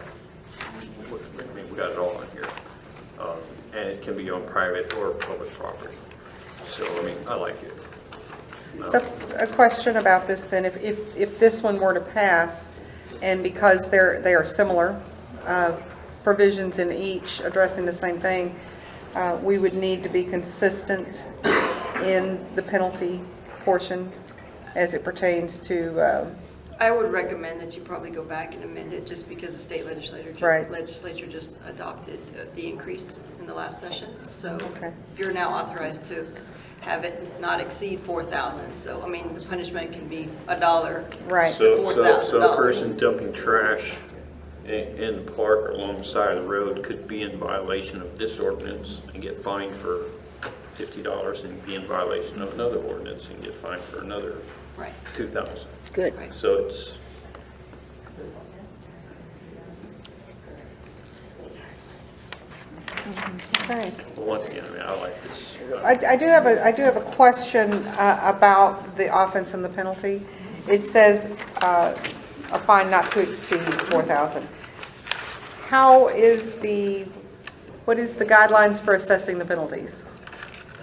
it all in here. And it can be on private or public property. So, I mean, I like it. So a question about this then, if this one were to pass, and because they are similar provisions in each addressing the same thing, we would need to be consistent in the penalty portion as it pertains to, I would recommend that you probably go back and amend it, just because the state Right. legislature just adopted the increase in the last session. So Okay. you're now authorized to have it not exceed 4,000. So, I mean, the punishment can be $1. right. So $4,000. a person dumping trash in the park or along the side of the road could be in violation of this ordinance and get fined for $50, and be in violation of another ordinance and get fined for another Right. $2,000. Good. Right. So it's, Okay. once again, I mean, I like this. I do have a question about the offense and the penalty. It says a fine not to exceed 4,000. What is the guidelines for assessing the penalties?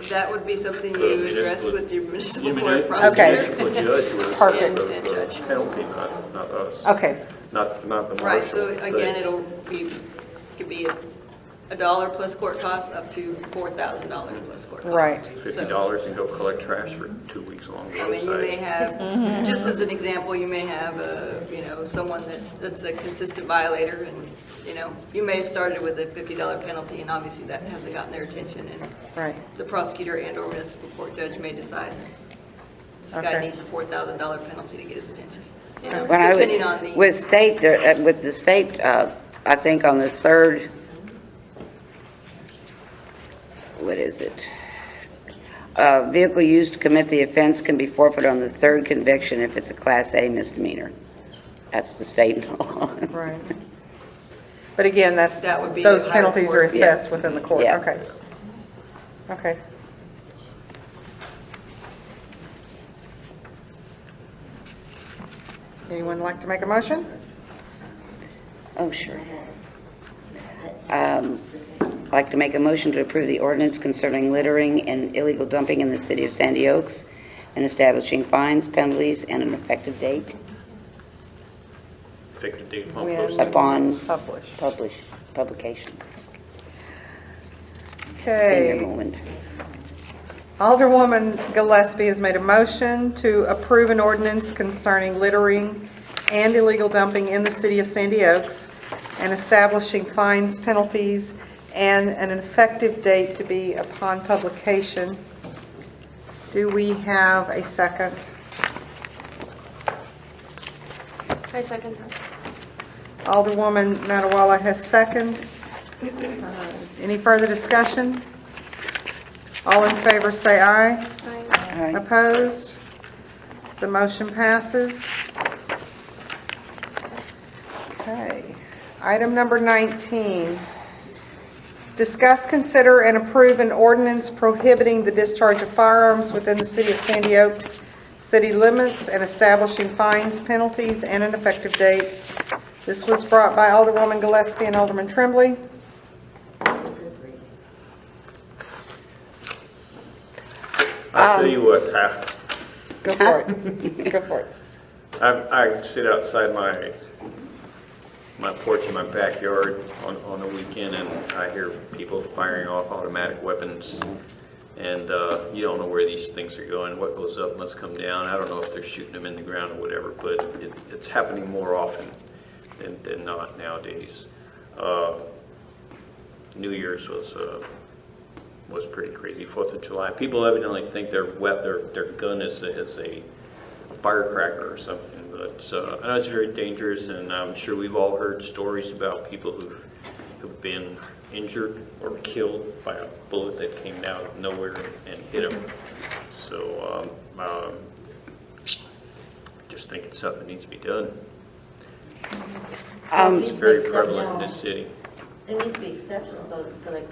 That would be something The you address municipal- with your municipal You mean, court the prosecutor. municipal judge was Perfect. the And judge. penalty, not us. Okay, Not the marshal. Right, so They- again, could be $1 plus court costs up to $4,000 plus court costs. Right. So, $50 and go collect trash for 2 weeks along the I mean, you may roadside. have, just as an example, you may have someone that's a consistent violator, and, you may have started with a $50 penalty, and obviously that hasn't gotten their attention, and right. the prosecutor and/or municipal court judge may decide this guy Okay. needs a $4,000 penalty to get his attention. When I would- Depending on the. With the state, I think on the third, what is it? Vehicle used to commit the offense can be forfeited on the 3rd conviction if it's a Class A misdemeanor. That's the state law. Right. But again, That would be those a higher penalties are court. assessed within the court. Yeah. Okay. Okay. Anyone like to make a motion? Oh, sure. like to make a motion to approve the ordinance concerning littering and illegal dumping in the city of Sandy Oaks and establishing fines, penalties, and an effective date Effective date upon When- posting. upon Publish. publication. Okay. Senior moment. Alderwoman Gillespie has made a motion to approve an ordinance concerning littering and illegal dumping in the city of Sandy Oaks and establishing fines, penalties, and an effective date to be upon publication. Do we have a second? I second that. Alderwoman Madiwala has second. Any further discussion? All in favor say aye. Aye. Aye. Opposed? The motion passes. Okay. Item number 19. Discuss, consider, and approve an ordinance prohibiting the discharge of firearms within the city of Sandy Oaks city limits and establishing fines, penalties, and an effective date. This was brought by Alderwoman Gillespie and Alderman Tremblay. I'll tell you what, Go for it. Go for it. I sit outside my porch in my backyard on the weekend, and I hear people firing off automatic weapons, and you don't know where these things are going. What goes up must come down. I don't know if they're shooting them in the ground or whatever, but it's happening more often than not nowadays. New Year's was pretty crazy. 4th of July. People evidently think their gun is a firecracker or something, but I know it's very dangerous, and I'm sure we've all heard stories about people who've been injured or killed by a bullet that came out of nowhere and hit them. So just think it's something that needs to be done. It's very prevalent in this city. There needs to be exceptions, so for like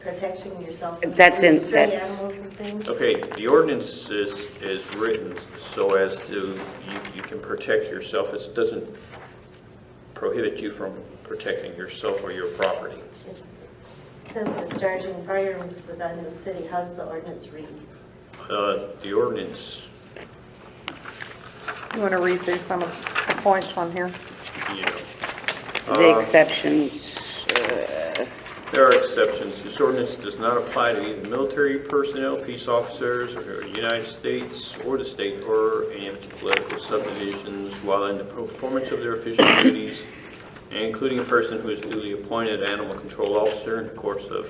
protection yourself from That's in- stray that's- animals and things. Okay, the ordinance is written so as to, you can protect yourself. It doesn't prohibit you from protecting yourself or your property. It says discharging firearms within the city. How does the ordinance read? The ordinance, You want to read through some of the points on here? yeah. The exceptions, There are exceptions. This ordinance does not apply to either military personnel, peace officers, or United States, or the state, or any of its political subdivisions while in the performance of their official duties, including a person who is duly appointed animal control officer in the course of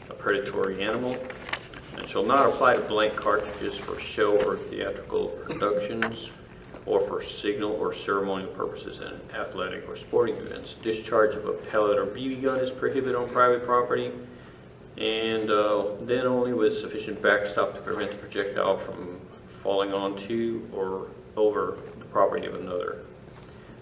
a predatory animal, and shall not apply to blank cartridges for show or theatrical productions, or for signal or ceremonial purposes in athletic or sporting events. Discharge of a pellet or BB gun is prohibited on private property, and then only with sufficient backstop to prevent the projectile from falling onto or over the property of another.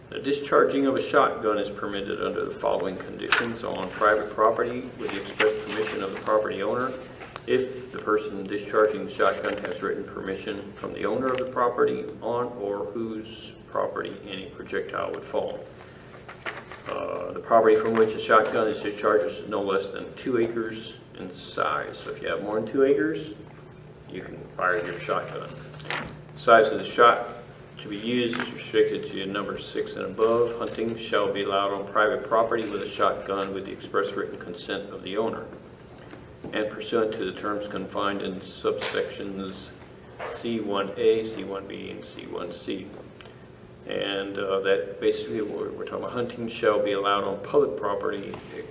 The discharging of a shotgun is permitted under the following conditions: on private property with the express permission of the property owner, if the person discharging the shotgun has written permission from the owner of the property on or whose property any projectile would fall. The property from which a shotgun is discharged is no less than 2 acres in size. So if you have more than 2 acres, you can fire your shotgun. The size of the shot to be used is restricted to number 6 and above. Hunting shall be allowed on private property with a shotgun with the express written consent of the owner, and pursuant to the terms confined in subsections C1A, C1B, and C1C. And that basically, we're talking about hunting shall be allowed on public property, it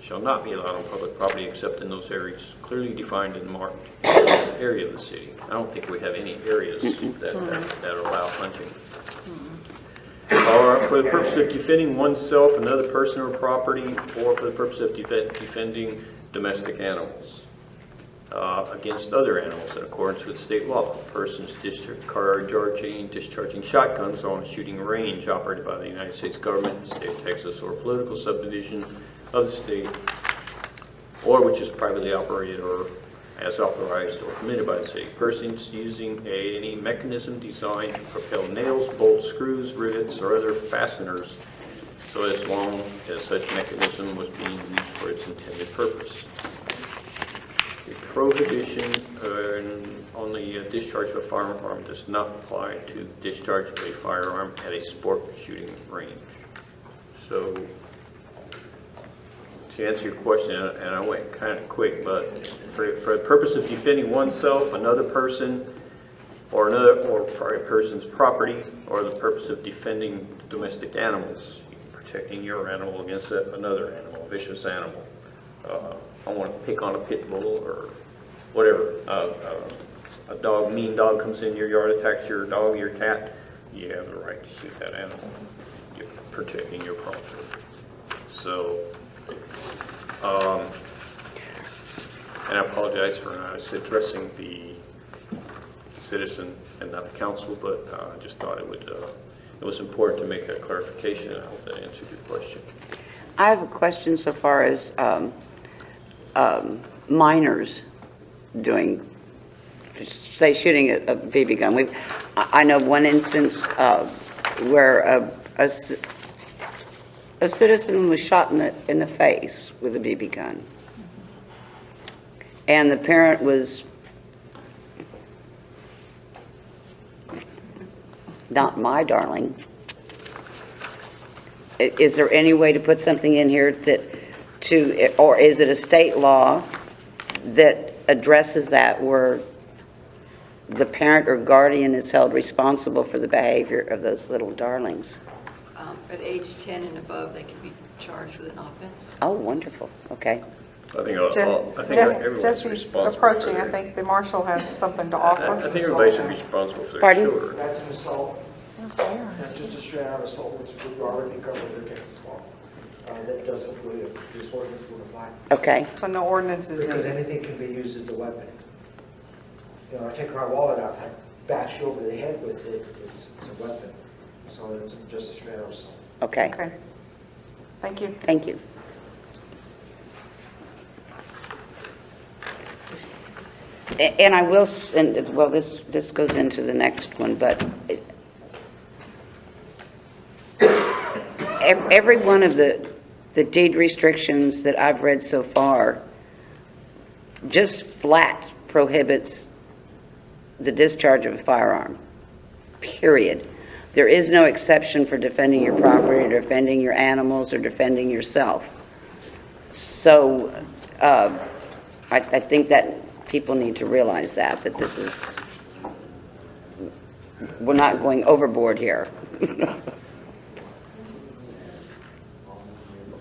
shall not be allowed on public property except in those areas clearly defined and marked area of the city. I don't think we have any areas that allow hunting. Or for the purpose of defending oneself, another person or property, or for the purpose of defending domestic animals against other animals in accordance with state law. Persons discharging shotguns on a shooting range operated by the United States government, the state of Texas, or political subdivision of the state, or which is privately operated or as authorized or permitted by the city. Persons using any mechanism designed to propel nails, bolts, screws, rivets, or other fasteners so as long as such mechanism was being used for its intended purpose. The prohibition on the discharge of a firearm does not apply to discharge of a firearm at a sport shooting range. So, to answer your question, and I went kind of quick, but for the purpose of defending oneself, another person, or a person's property, or the purpose of defending domestic animals, protecting your animal against another animal, a vicious animal. I want to pick on a pit bull or whatever. A mean dog comes in your yard, attacks your dog, your cat, you have the right to shoot that animal. You're protecting your property. So, and I apologize for I was addressing the citizen and not the council, but I just thought it was important to make that clarification. I hope that answered your question. I have a question so far as minors doing, say, shooting a BB gun. I know one instance where a citizen was shot in the face with a BB gun. And the parent was not my darling. Is there any way to put something in here or is it a state law that addresses that where the parent or guardian is held responsible for the behavior of those little darlings? At age 10 and above, they can be charged with an offense. Oh, wonderful. Okay. I think everyone's Jesse's responsible approaching, for I that. think the marshal has something to offer. I think everybody should be responsible for their Pardon? children. That's an assault. That's just a straight out assault, which would already be covered in Texas law. That doesn't really, this ordinance would apply. Okay. So no ordinance is Because needed. anything can be used as a weapon. You know, I take my wallet out, I bash you over the head with it, it's a weapon. So it's just a straight out assault. Okay. Okay. Thank you. Thank you. And I will, well, this goes into the next one, but every one of the deed restrictions that I've read so far just flat prohibits the discharge of a firearm, period. There is no exception for defending your property, or defending your animals, or defending yourself. So I think that people need to realize that this is, we're not going overboard here.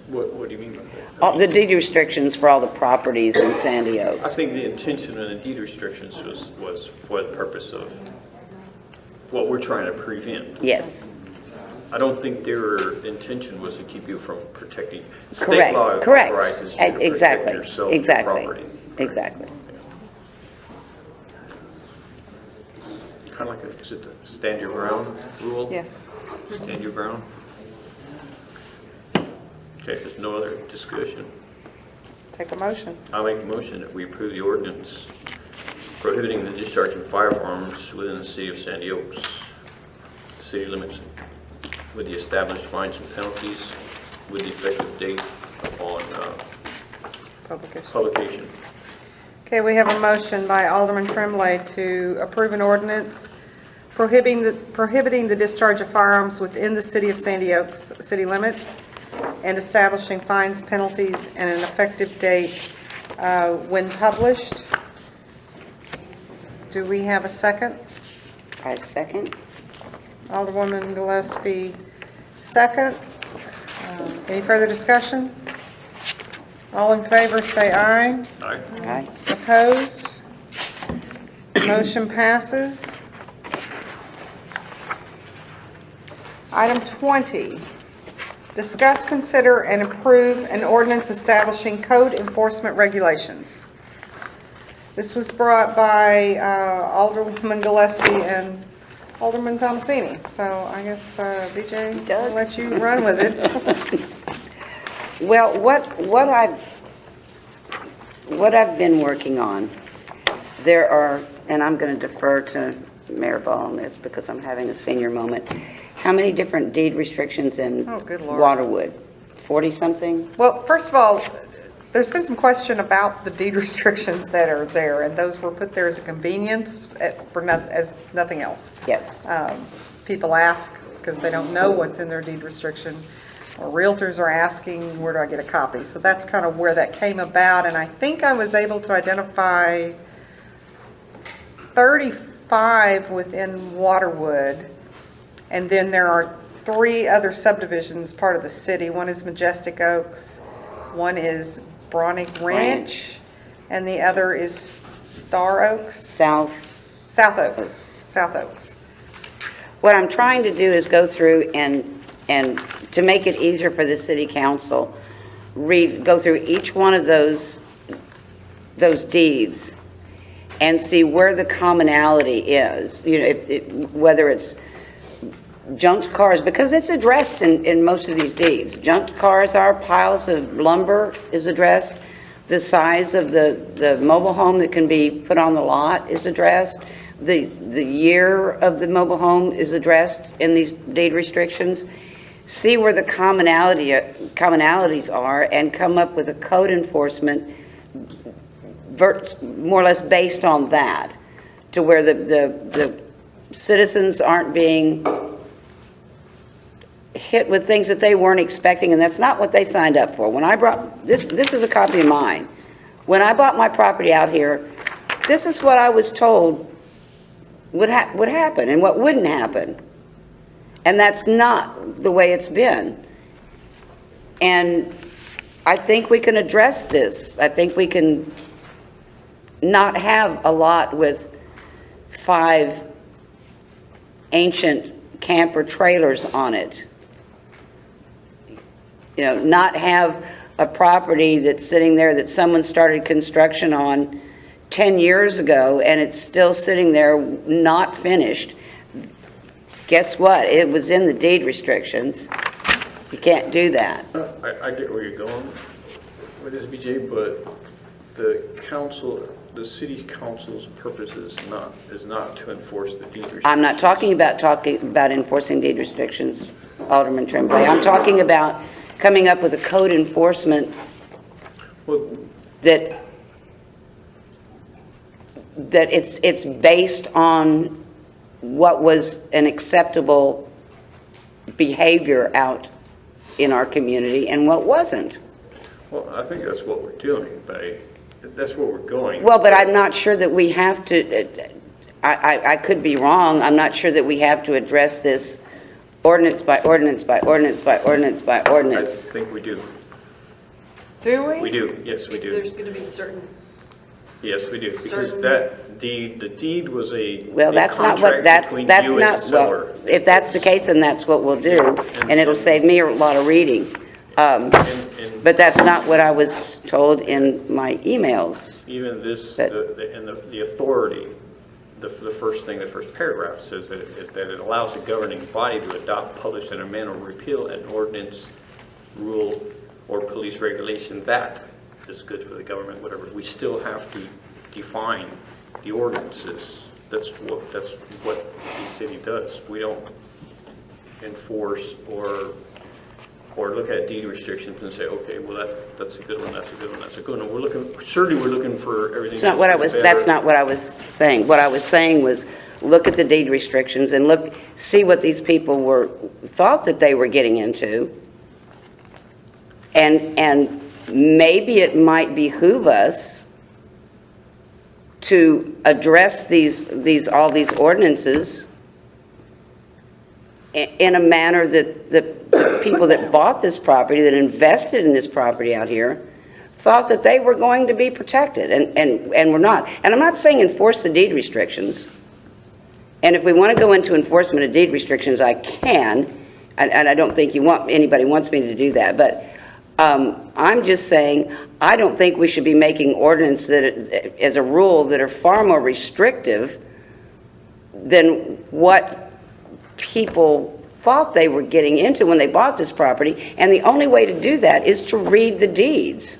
What do you mean by that? All the deed restrictions for all the properties in Sandy Oaks. I think the intention of the deed restrictions was for the purpose of what we're trying to prevent. Yes, I don't think their intention was to keep you from protecting. State correct, law correct. authorizes you to protect Exactly, yourself and exactly, property. exactly. Kind of like, is it the stand your ground rule? Yes. Stand your ground? Okay, if there's no other discussion, Take a motion. I'll make a motion that we approve the ordinance prohibiting the discharge of firearms within the city of Sandy Oaks, city limits, with the established fines and penalties, with the effective date upon publication. Okay, we have a motion by Alderman Tremblay to approve an ordinance prohibiting the discharge of firearms within the city of Sandy Oaks city limits and establishing fines, penalties, and an effective date when published. Do we have a second? I second. Alderwoman Gillespie, second. Any further discussion? All in favor, say aye. Aye. Aye. Opposed? Motion passes. Item 20, discuss, consider, and approve an ordinance establishing code enforcement regulations. This was brought by Alderwoman Gillespie and Alderman Thomasini. So I guess, BJ, I'll let you run with it. Well, what I've been working on, there are, and I'm going to defer to Mayor Ball on this because I'm having a senior moment. How many different deed restrictions in Oh, good Lord. Waterwood? 40-something? Well, first of all, there's been some question about the deed restrictions that are there, and those were put there as a convenience as nothing else. Yes. People ask because they don't know what's in their deed restriction, or realtors are asking, where do I get a copy? So that's kind of where that came about, and I think I was able to identify 35 within Waterwood, and then there are 3 other subdivisions part of the city. One is Majestic Oaks, one is Bronick Ranch, and the other is Star Oaks, South. South Oaks, South Oaks. What I'm trying to do is go through and to make it easier for the city council, go through each one of those deeds and see where the commonality is. You know, whether it's junked cars, because it's addressed in most of these deeds. Junked cars are, piles of lumber is addressed. The size of the mobile home that can be put on the lot is addressed. The year of the mobile home is addressed in these deed restrictions. See where the commonalities are and come up with a code enforcement more or less based on that, to where the citizens aren't being hit with things that they weren't expecting, and that's not what they signed up for. When I brought, this is a copy of mine. When I bought my property out here, this is what I was told would happen and what wouldn't happen. And that's not the way it's been. And I think we can address this. I think we can not have a lot with 5 ancient camper trailers on it. You know, not have a property that's sitting there that someone started construction on 10 years ago and it's still sitting there not finished. Guess what? It was in the deed restrictions. You can't do that. I get where you're going with this, BJ, but the city council's purpose is not to enforce the deed restrictions. I'm not talking about enforcing deed restrictions, Alderman Tremblay. I'm talking about coming up with a code enforcement that it's based on what was an acceptable behavior out in our community and what wasn't. Well, I think that's what we're doing, that's where we're going. Well, but I'm not sure that we have to, I could be wrong, I'm not sure that we have to address this ordinance by ordinance by ordinance by ordinance by I ordinance. think we do. Do we? We do, yes, we If do. there's going to be certain, Yes, we do, because Certain- that deed, the deed was a Well, that's not what, contract between that's you and the not, seller. well, if that's the case, then that's what we'll do, and it'll save me a lot of reading. And But that's not what I was told in my emails. even this, That- the authority, the first thing, the first paragraph says that it allows the governing body to adopt, publish, and amend or repeal an ordinance, rule, or police regulation that is good for the government, whatever. We still have to define the ordinances. That's what the city does. We don't enforce or look at deed restrictions and say, okay, well, that's a good one, that's a good one, that's a good one. We're looking for everything. It's not what I was, that's not what I was saying. What I was saying was, look at the deed restrictions and see what these people thought that they were getting into. And maybe it might behoove us to address all these ordinances in a manner that the people that bought this property, that invested in this property out here, thought that they were going to be protected, and we're not. And I'm not saying enforce the deed restrictions. And if we want to go into enforcement of deed restrictions, I can, and I don't think anybody wants me to do that, but I'm just saying, I don't think we should be making ordinance that, as a rule, that are far more restrictive than what people thought they were getting into when they bought this property. And the only way to do that is to read the deeds.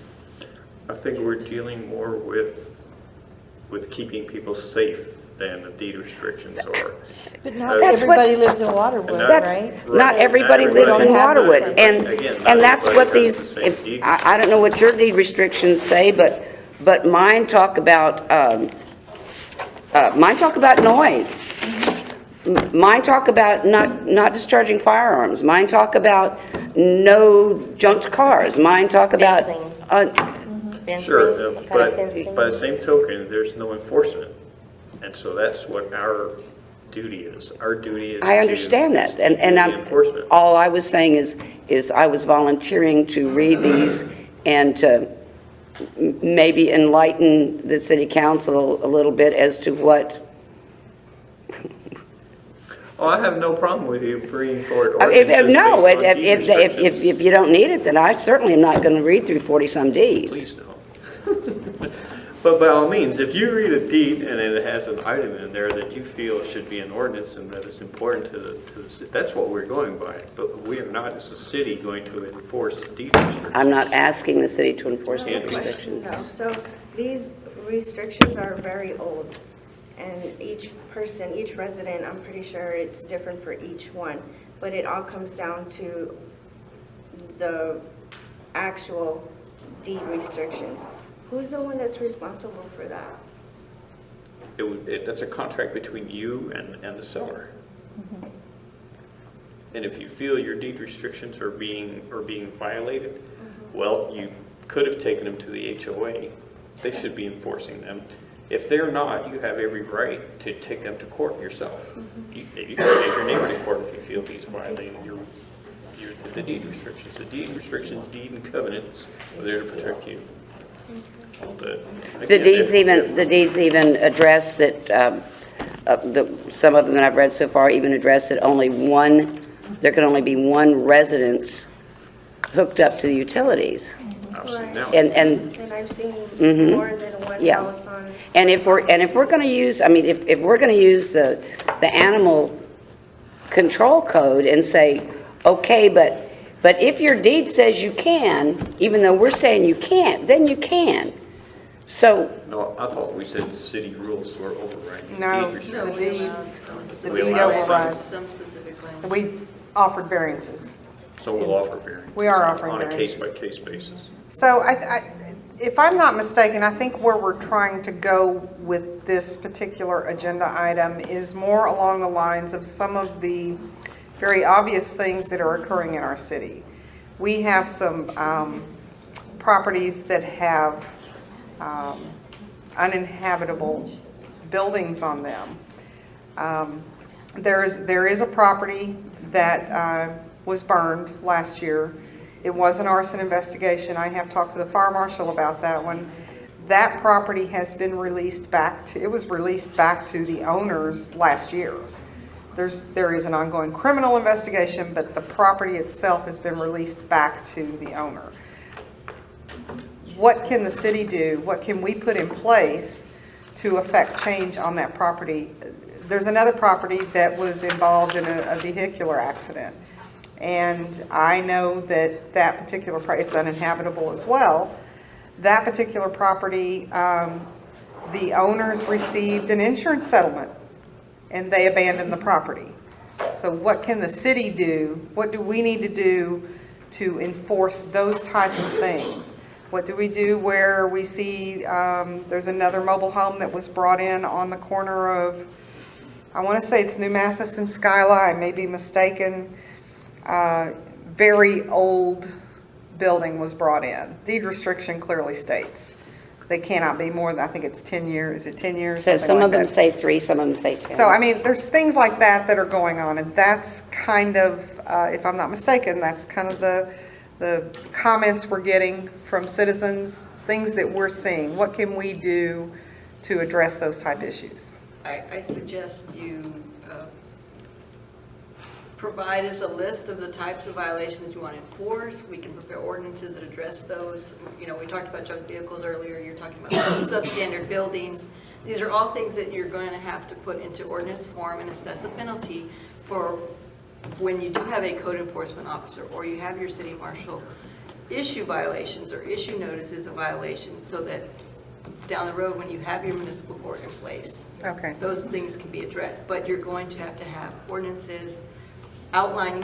I think we're dealing more with keeping people safe than the deed restrictions are. But not That's what- everybody lives in Waterwood, That's- right? Not everybody Not lives in everybody. Waterwood, and, Again, not and that's what everybody has these, the same if, deed I don't know what your deed restrictions say, but mine talk about noise. Mine talk about not discharging firearms. Mine talk about no junked cars. Mine talk about, Fencing. Fencing, Sure, kind of but fencing. by the same token, there's no enforcement. And so that's what our duty is. Our duty is to. I understand is that, to and do the I'm, enforcement. all I was saying is I was volunteering to read these and to maybe enlighten the city council a little bit as to what, Oh, I have no problem with you bringing forward no, ordinances based on deed if restrictions. you don't need it, then I certainly am not going to read through 40-some Ds. Please don't. But by all means, if you read a deed and it has an item in there that you feel should be an ordinance and that is important to the city, that's what we're going by. But we are not, as a city, going to enforce deed restrictions. I'm not asking the city to enforce the Yeah. restrictions. No, so these restrictions are very old, and each person, each resident, I'm pretty sure it's different for each one, but it all comes down to the actual deed restrictions. Who's the one that's responsible for that? That's a contract between you and the seller. And if you feel your deed restrictions are being violated, well, you could have taken them to the HOA. They should be enforcing them. If they're not, you have every right to take them to court yourself. You can take your neighbor to court if you feel he's violating the deed restrictions. The deed restrictions, deed and covenants are there to protect you. But The again, deeds even address that, some of them that I've read so far even address that there can only be one residence hooked up to the utilities. I've seen that. And And I've seen Mhm. more than one Yeah. house on. And if we're going to use, I mean, if we're going to use the animal control code and say, okay, but if your deed says you can, even though we're saying you can't, then you can. So, No, I thought we said city rules were overriding No. deed restrictions. No, we allowed some The specific deed allow overrides. Some specific language. We offered variances. So we'll offer variances. We are offering on a variances. case-by-case basis. So if I'm not mistaken, I think where we're trying to go with this particular agenda item is more along the lines of some of the very obvious things that are occurring in our city. We have some properties that have uninhabitable buildings on them. There is a property that was burned last year. It was an arson investigation. I have talked to the fire marshal about that one. That property has been released back to, it was released back to the owners last year. There is an ongoing criminal investigation, but the property itself has been released back to the owner. What can the city do? What can we put in place to affect change on that property? There's another property that was involved in a vehicular accident. And I know that particular, it's uninhabitable as well. That particular property, the owners received an insurance settlement and they abandoned the property. So what can the city do? What do we need to do to enforce those type of things? What do we do where we see there's another mobile home that was brought in on the corner of, I want to say it's New Mathis and Skyline, I may be mistaken. Very old building was brought in. Deed restriction clearly states they cannot be more than, I think it's 10 years. Is it 10 years? so Something some like of them that. say 3, some of them say 10. So, I mean, there's things like that that are going on, and that's kind of, if I'm not mistaken, that's kind of the comments we're getting from citizens, things that we're seeing. What can we do to address those type issues? I suggest you provide us a list of the types of violations you want to enforce. We can prepare ordinances that address those. You know, we talked about junk vehicles earlier. You're talking about substandard buildings. These are all things that you're going to have to put into ordinance form and assess a penalty for when you do have a code enforcement officer or you have your city marshal issue violations or issue notices of violations, so that down the road, when you have your municipal court in place, Okay, those things can be addressed. But you're going to have ordinances outlining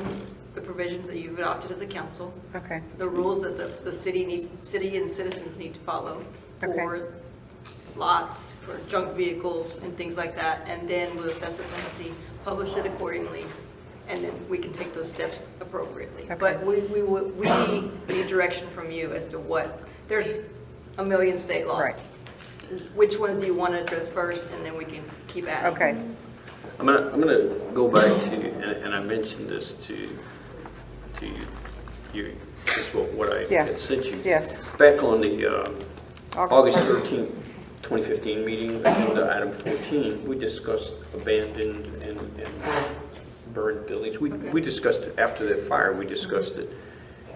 the provisions that you've adopted as a council, okay, the rules that the city and citizens need to follow for lots, for junk vehicles and things like that, and then we'll assess the penalty, publish it accordingly, and then we can take those steps appropriately. Okay. But we need direction from you as to what, there's a million state laws. Right. Which ones do you want to address first, and then we can keep adding. okay, I'm gonna go back to, and I mentioned this to you, just what I had Yes, sent you. yes. Back on the August 13th. 13th, 2015 meeting, agenda item 14, we discussed abandoned and burned buildings. We discussed it after the fire, we discussed it.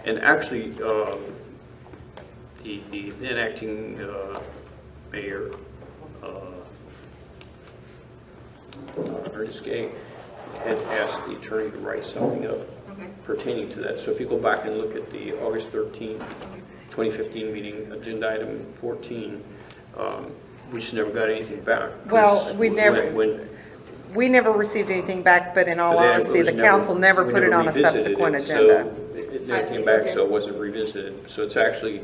And actually, the then acting mayor, Ernest Gay, had asked the attorney to write something up pertaining to that. So if you go back and look at the August 13th, 2015 meeting, agenda item 14, we just never got anything back. Well, we never- When We never received anything back, but in all But then it honesty, was the council never we put it on a revisited subsequent it, agenda. So it I never see, came back, okay. so it wasn't revisited. So it's actually,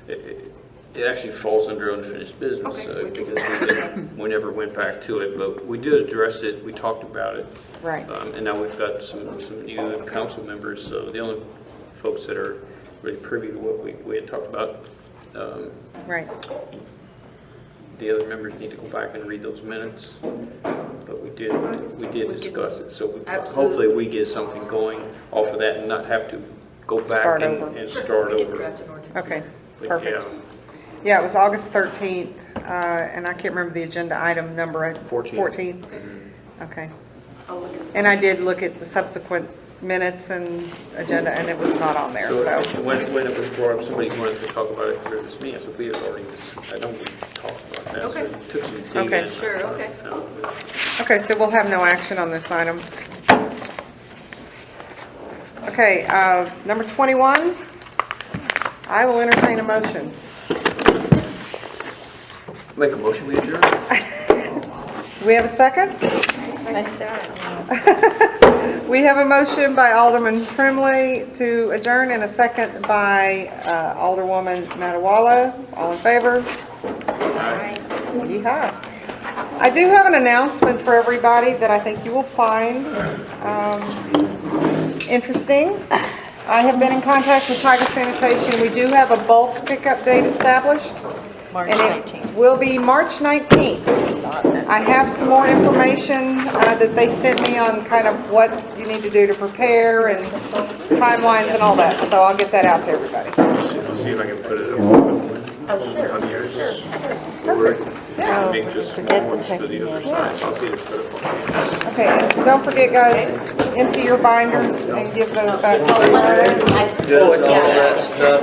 it actually falls under unfinished business. Okay. Because we never went back to it, but we did address it, we talked about it. Right. And now we've got some new council members, so the only folks that are really privy to what we had talked about, Right, the other members need to go back and read those minutes, but we did discuss it, so hopefully we get something going off of that and not have to go back Start and over. and start We can over. draft an ordinance. okay, But perfect. yeah, Yeah, it was August 13th, and I can't remember the agenda item number. 14. 14? Okay. I'll look at it. And I did look at the subsequent minutes and agenda, and it was not on there, So so. when it was brought up, somebody wanted to talk about it for this meeting, so we had already, I know we talked about that, so Okay. it took some digging. Okay. Sure, okay. Okay, so we'll have no action on this item. Okay, number 21, I will entertain a motion. Make a motion, we adjourn? Do we have a second? I start. We have a motion by Alderman Trimley to adjourn and a second by Alderwoman Madiwala. All in favor? Yeehaw. I do have an announcement for everybody that I think you will find interesting. I have been in contact with Tiger Sanitation. We do have a bulk pickup date established. March And it 19th. will be March 19th. I have some more information that they sent me on kind of what you need to do to prepare and timelines and all that. So I'll get that out to everybody. I'll see if I can put it on yours. Yeah. Make just small ones for the other side. I'll get it put up on yours. Okay, and don't forget, guys, empty your binders and give those back. Just all that stuff,